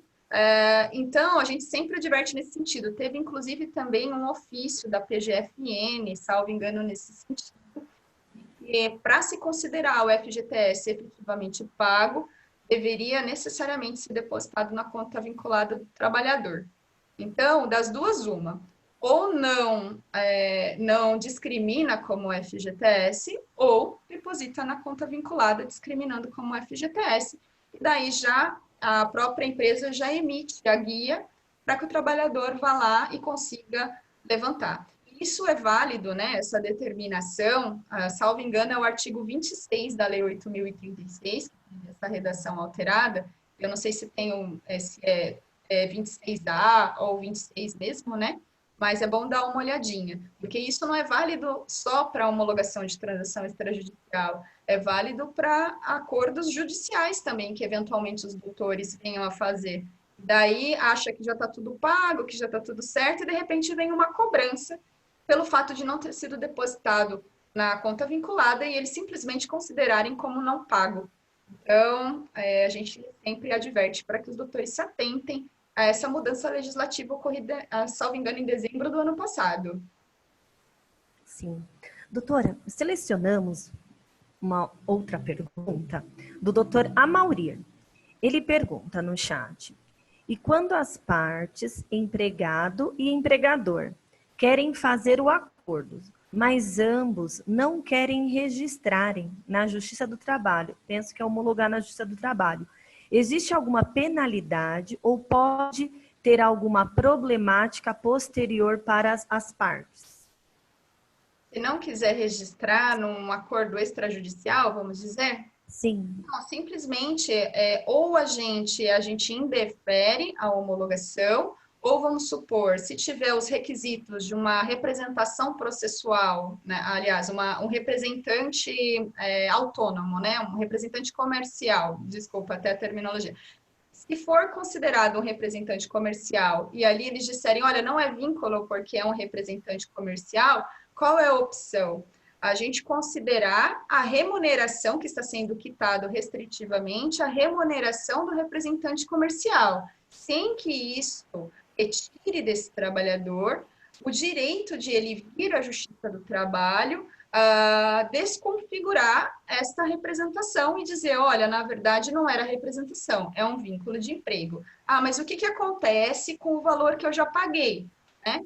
Então, a gente sempre adverte nesse sentido. Teve, inclusive, também um ofício da PGFN, salvo engano, nesse sentido, que para se considerar o FGTS efetivamente pago, deveria necessariamente ser depositado na conta vinculada do trabalhador. Então, das duas, uma. Ou não discrimina como FGTS, ou deposita na conta vinculada discriminando como FGTS. E daí já a própria empresa já emite a guia para que o trabalhador vá lá e consiga levantar. Isso é válido, né? Essa determinação, salvo engano, é o artigo 26 da Lei 8.036, essa redação alterada. Eu não sei se tem se é 26A ou 26 mesmo, né? Mas é bom dar uma olhadinha, porque isso não é válido só para homologação de transação extrajudicial, é válido para acordos judiciais também, que eventualmente os doutores venham a fazer. Daí acha que já está tudo pago, que já está tudo certo, e de repente vem uma cobrança pelo fato de não ter sido depositado na conta vinculada e eles simplesmente considerarem como não pago. Então, a gente sempre adverte para que os doutores se atentem a essa mudança legislativa ocorrida, salvo engano, em dezembro do ano passado. Sim. Doutora, selecionamos uma outra pergunta do doutor Amaurir. Ele pergunta no chat: e quando as partes, empregado e empregador, querem fazer o acordo, mas ambos não querem registrarem na Justiça do Trabalho, penso que é homologar na Justiça do Trabalho, existe alguma penalidade ou pode ter alguma problemática posterior para as partes? Se não quiser registrar num acordo extrajudicial, vamos dizer? Sim. Não, simplesmente, ou a gente indefere a homologação, ou vamos supor, se tiver os requisitos de uma representação processual, né, aliás, um representante autônomo, né, um representante comercial, desculpa até a terminologia. Se for considerado um representante comercial e ali eles disserem, olha, não é vínculo porque é um representante comercial, qual é a opção? A gente considerar a remuneração que está sendo quitado restritivamente, a remuneração do representante comercial, sem que isso retire desse trabalhador o direito de ele vir à Justiça do Trabalho, desconfigurar essa representação e dizer, olha, na verdade não era representação, é um vínculo de emprego. Ah, mas o que acontece com o valor que eu já paguei?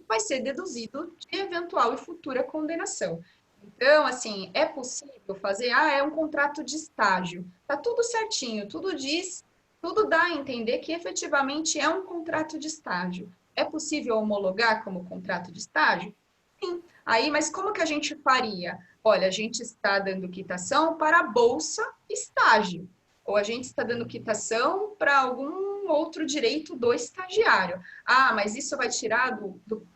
Vai ser deduzido de eventual e futura condenação. Então, assim, é possível fazer, é um contrato de estágio. Tá tudo certinho, tudo dá a entender que efetivamente é um contrato de estágio. É possível homologar como contrato de estágio? Sim. Aí, mas como que a gente faria? Olha, a gente está dando quitação para a bolsa estágio, ou a gente está dando quitação para algum outro direito do estagiário. Ah, mas isso vai tirar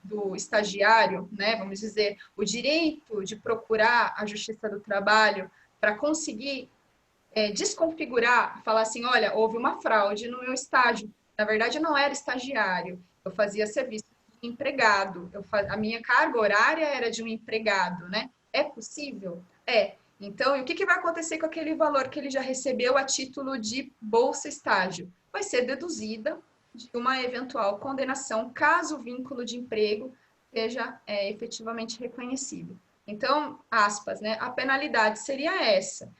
do estagiário, né, vamos dizer, o direito de procurar a Justiça do Trabalho para conseguir desconfigurar, falar assim, olha, houve uma fraude no meu estágio. Na verdade, eu não era estagiário, eu fazia serviço de empregado, a minha carga horária era de um empregado, né? É possível? É. Então, e o que vai acontecer com aquele valor que ele já recebeu a título de bolsa estágio? Vai ser deduzida de uma eventual condenação, caso o vínculo de emprego seja efetivamente reconhecido. Então, aspas, né? A penalidade seria essa.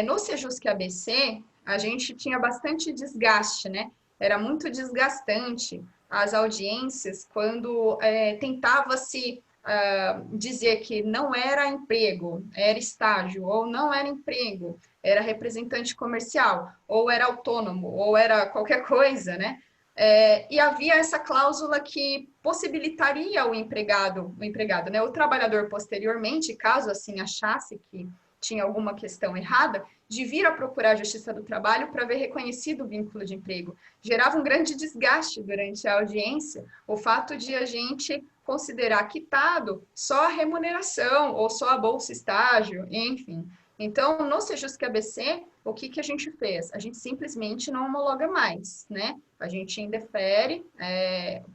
No Sejusc ABC, a gente tinha bastante desgaste, né? Era muito desgastante as audiências quando tentava-se dizer que não era emprego, era estágio, ou não era emprego, era representante comercial, ou era autônomo, ou era qualquer coisa, né? E havia essa cláusula que possibilitaria o empregado, né? O trabalhador posteriormente, caso assim achasse que tinha alguma questão errada, de vir a procurar a Justiça do Trabalho para ver reconhecido o vínculo de emprego. Gerava um grande desgaste durante a audiência o fato de a gente considerar quitado só a remuneração ou só a bolsa estágio, enfim. Então, no Sejusc ABC, o que a gente fez? A gente simplesmente não homologa mais, né? A gente indefere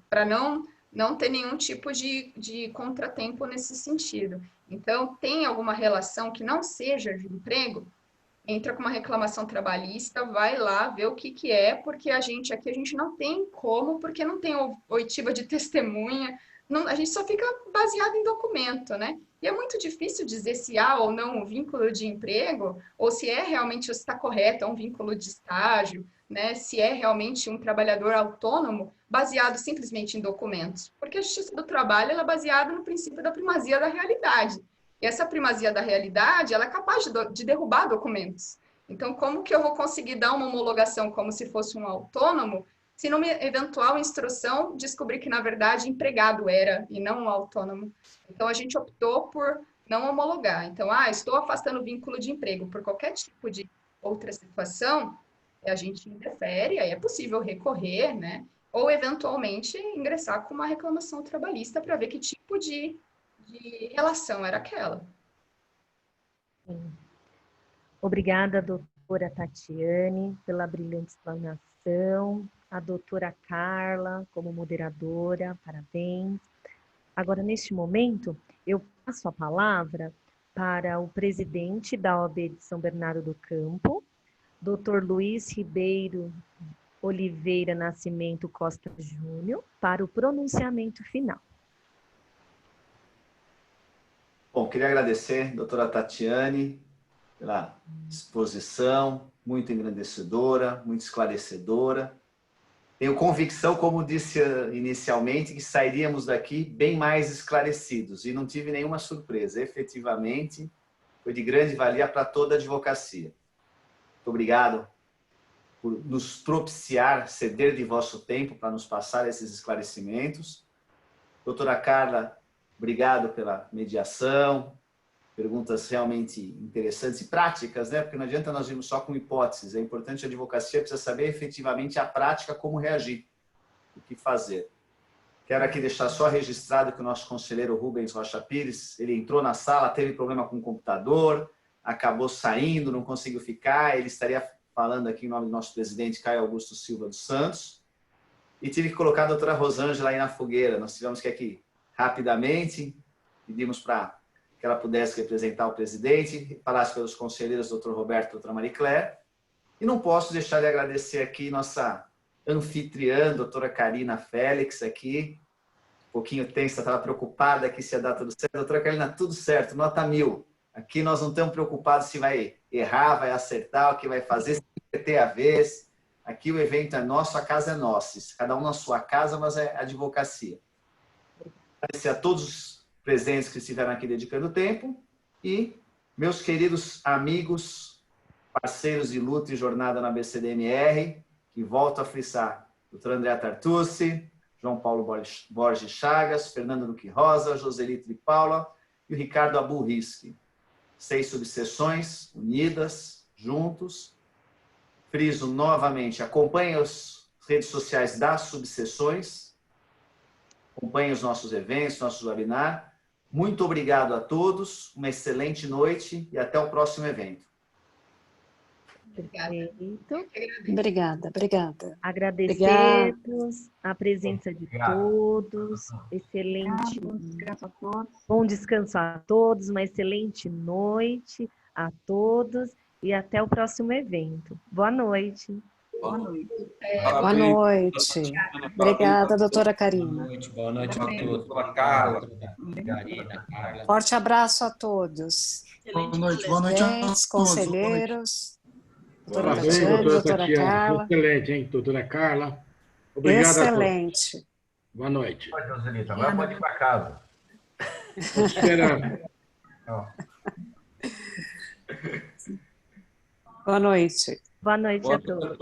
para não ter nenhum tipo de contratempo nesse sentido. Então, tem alguma relação que não seja de emprego, entra com uma reclamação trabalhista, vai lá ver o que é, porque a gente não tem como, porque não tem oitiva de testemunha, a gente só fica baseado em documento, né? E é muito difícil dizer se há ou não um vínculo de emprego, ou se é realmente, se está correto, é um vínculo de estágio, né? Se é realmente um trabalhador autônomo, baseado simplesmente em documentos. Porque a Justiça do Trabalho ela é baseada no princípio da primazia da realidade. E essa primazia da realidade, ela é capaz de derrubar documentos. Então, como que eu vou conseguir dar uma homologação como se fosse um autônomo, se numa eventual instrução descobrir que, na verdade, empregado era e não um autônomo? Então, a gente optou por não homologar. Então, estou afastando o vínculo de emprego por qualquer tipo de outra situação, a gente indefere, aí é possível recorrer, né? Ou, eventualmente, ingressar com uma reclamação trabalhista para ver que tipo de relação era aquela. Sim. Obrigada, doutora Tatiane, pela brilhante explanação. A doutora Carla, como moderadora, parabéns. Agora, neste momento, eu passo a palavra para o presidente da OAB de São Bernardo do Campo, doutor Luiz Ribeiro Oliveira Nascimento Costa Júnior para o pronunciamento final. Bom, queria agradecer a doutora Tatiane pela exposição, muito engrandecedora, muito esclarecedora. Tenho convicção, como disse inicialmente, que sairíamos daqui bem mais esclarecidos, e não tive nenhuma surpresa. Efetivamente, foi de grande valia para toda a advocacia. Muito obrigado por nos propiciar, ceder de vosso tempo para nos passar esses esclarecimentos. Doutora Carla, obrigado pela mediação, perguntas realmente interessantes e práticas, né? Porque não adianta nós irmos só com hipóteses, é importante a advocacia, precisa saber efetivamente a prática, como reagir, o que fazer. Quero aqui deixar só registrado que o nosso conselheiro Rubens Rocha Pires, ele entrou na sala, teve problema com o computador, acabou saindo, não conseguiu ficar, ele estaria falando aqui em nome do nosso presidente Caio Augusto Silva dos Santos, e tive que colocar a doutora Rosângela aí na fogueira. Nós tivemos que aqui, rapidamente, pedimos para que ela pudesse representar o presidente, falasse pelos conselheiros, doutor Roberto e doutora Marie Claire, e não posso deixar de agradecer aqui nossa anfitriã, doutora Karina Félix, aqui, um pouquinho tensa, estava preocupada aqui se ia dar tudo certo. Doutora Karina, tudo certo, nota 1000. Aqui nós não estamos preocupados se vai errar, vai acertar, o que vai fazer, se vai ter a vez. Aqui o evento é nosso, a casa é nossa. Cada um na sua casa, mas é advocacia. Agradecer a todos os presentes que estiveram aqui dedicando tempo e meus queridos amigos, parceiros de luta e jornada na BCDMR, que volto a frisar, doutor André Tartucci, João Paulo Borges Chagas, Fernando Duque Rosa, Joselito de Paula e o Ricardo Aburrischi. 6 subseções unidas, juntos. Friso novamente, acompanhe as redes sociais das subseções, acompanhe os nossos eventos, nossos webinars. Muito obrigado a todos, uma excelente noite e até o próximo evento. Obrigada. Agradecemos a presença de todos, excelente. Bom descanso a todos, uma excelente noite a todos e até o próximo evento. Boa noite. Boa noite. Boa noite. Obrigada, doutora Karina. Boa noite a todos. Doutora Carla. Karina, Carla. Forte abraço a todos. Boa noite a todos. Conselheiros. Doutora Parabéns, Tatiane, doutora Tatiane. Carla. Excelente, hein, doutora Carla? Obrigado Excelente. a todos. Boa noite. Oi, Joselito, agora pode ir para casa. Estou esperando. Boa noite. Boa noite a todos.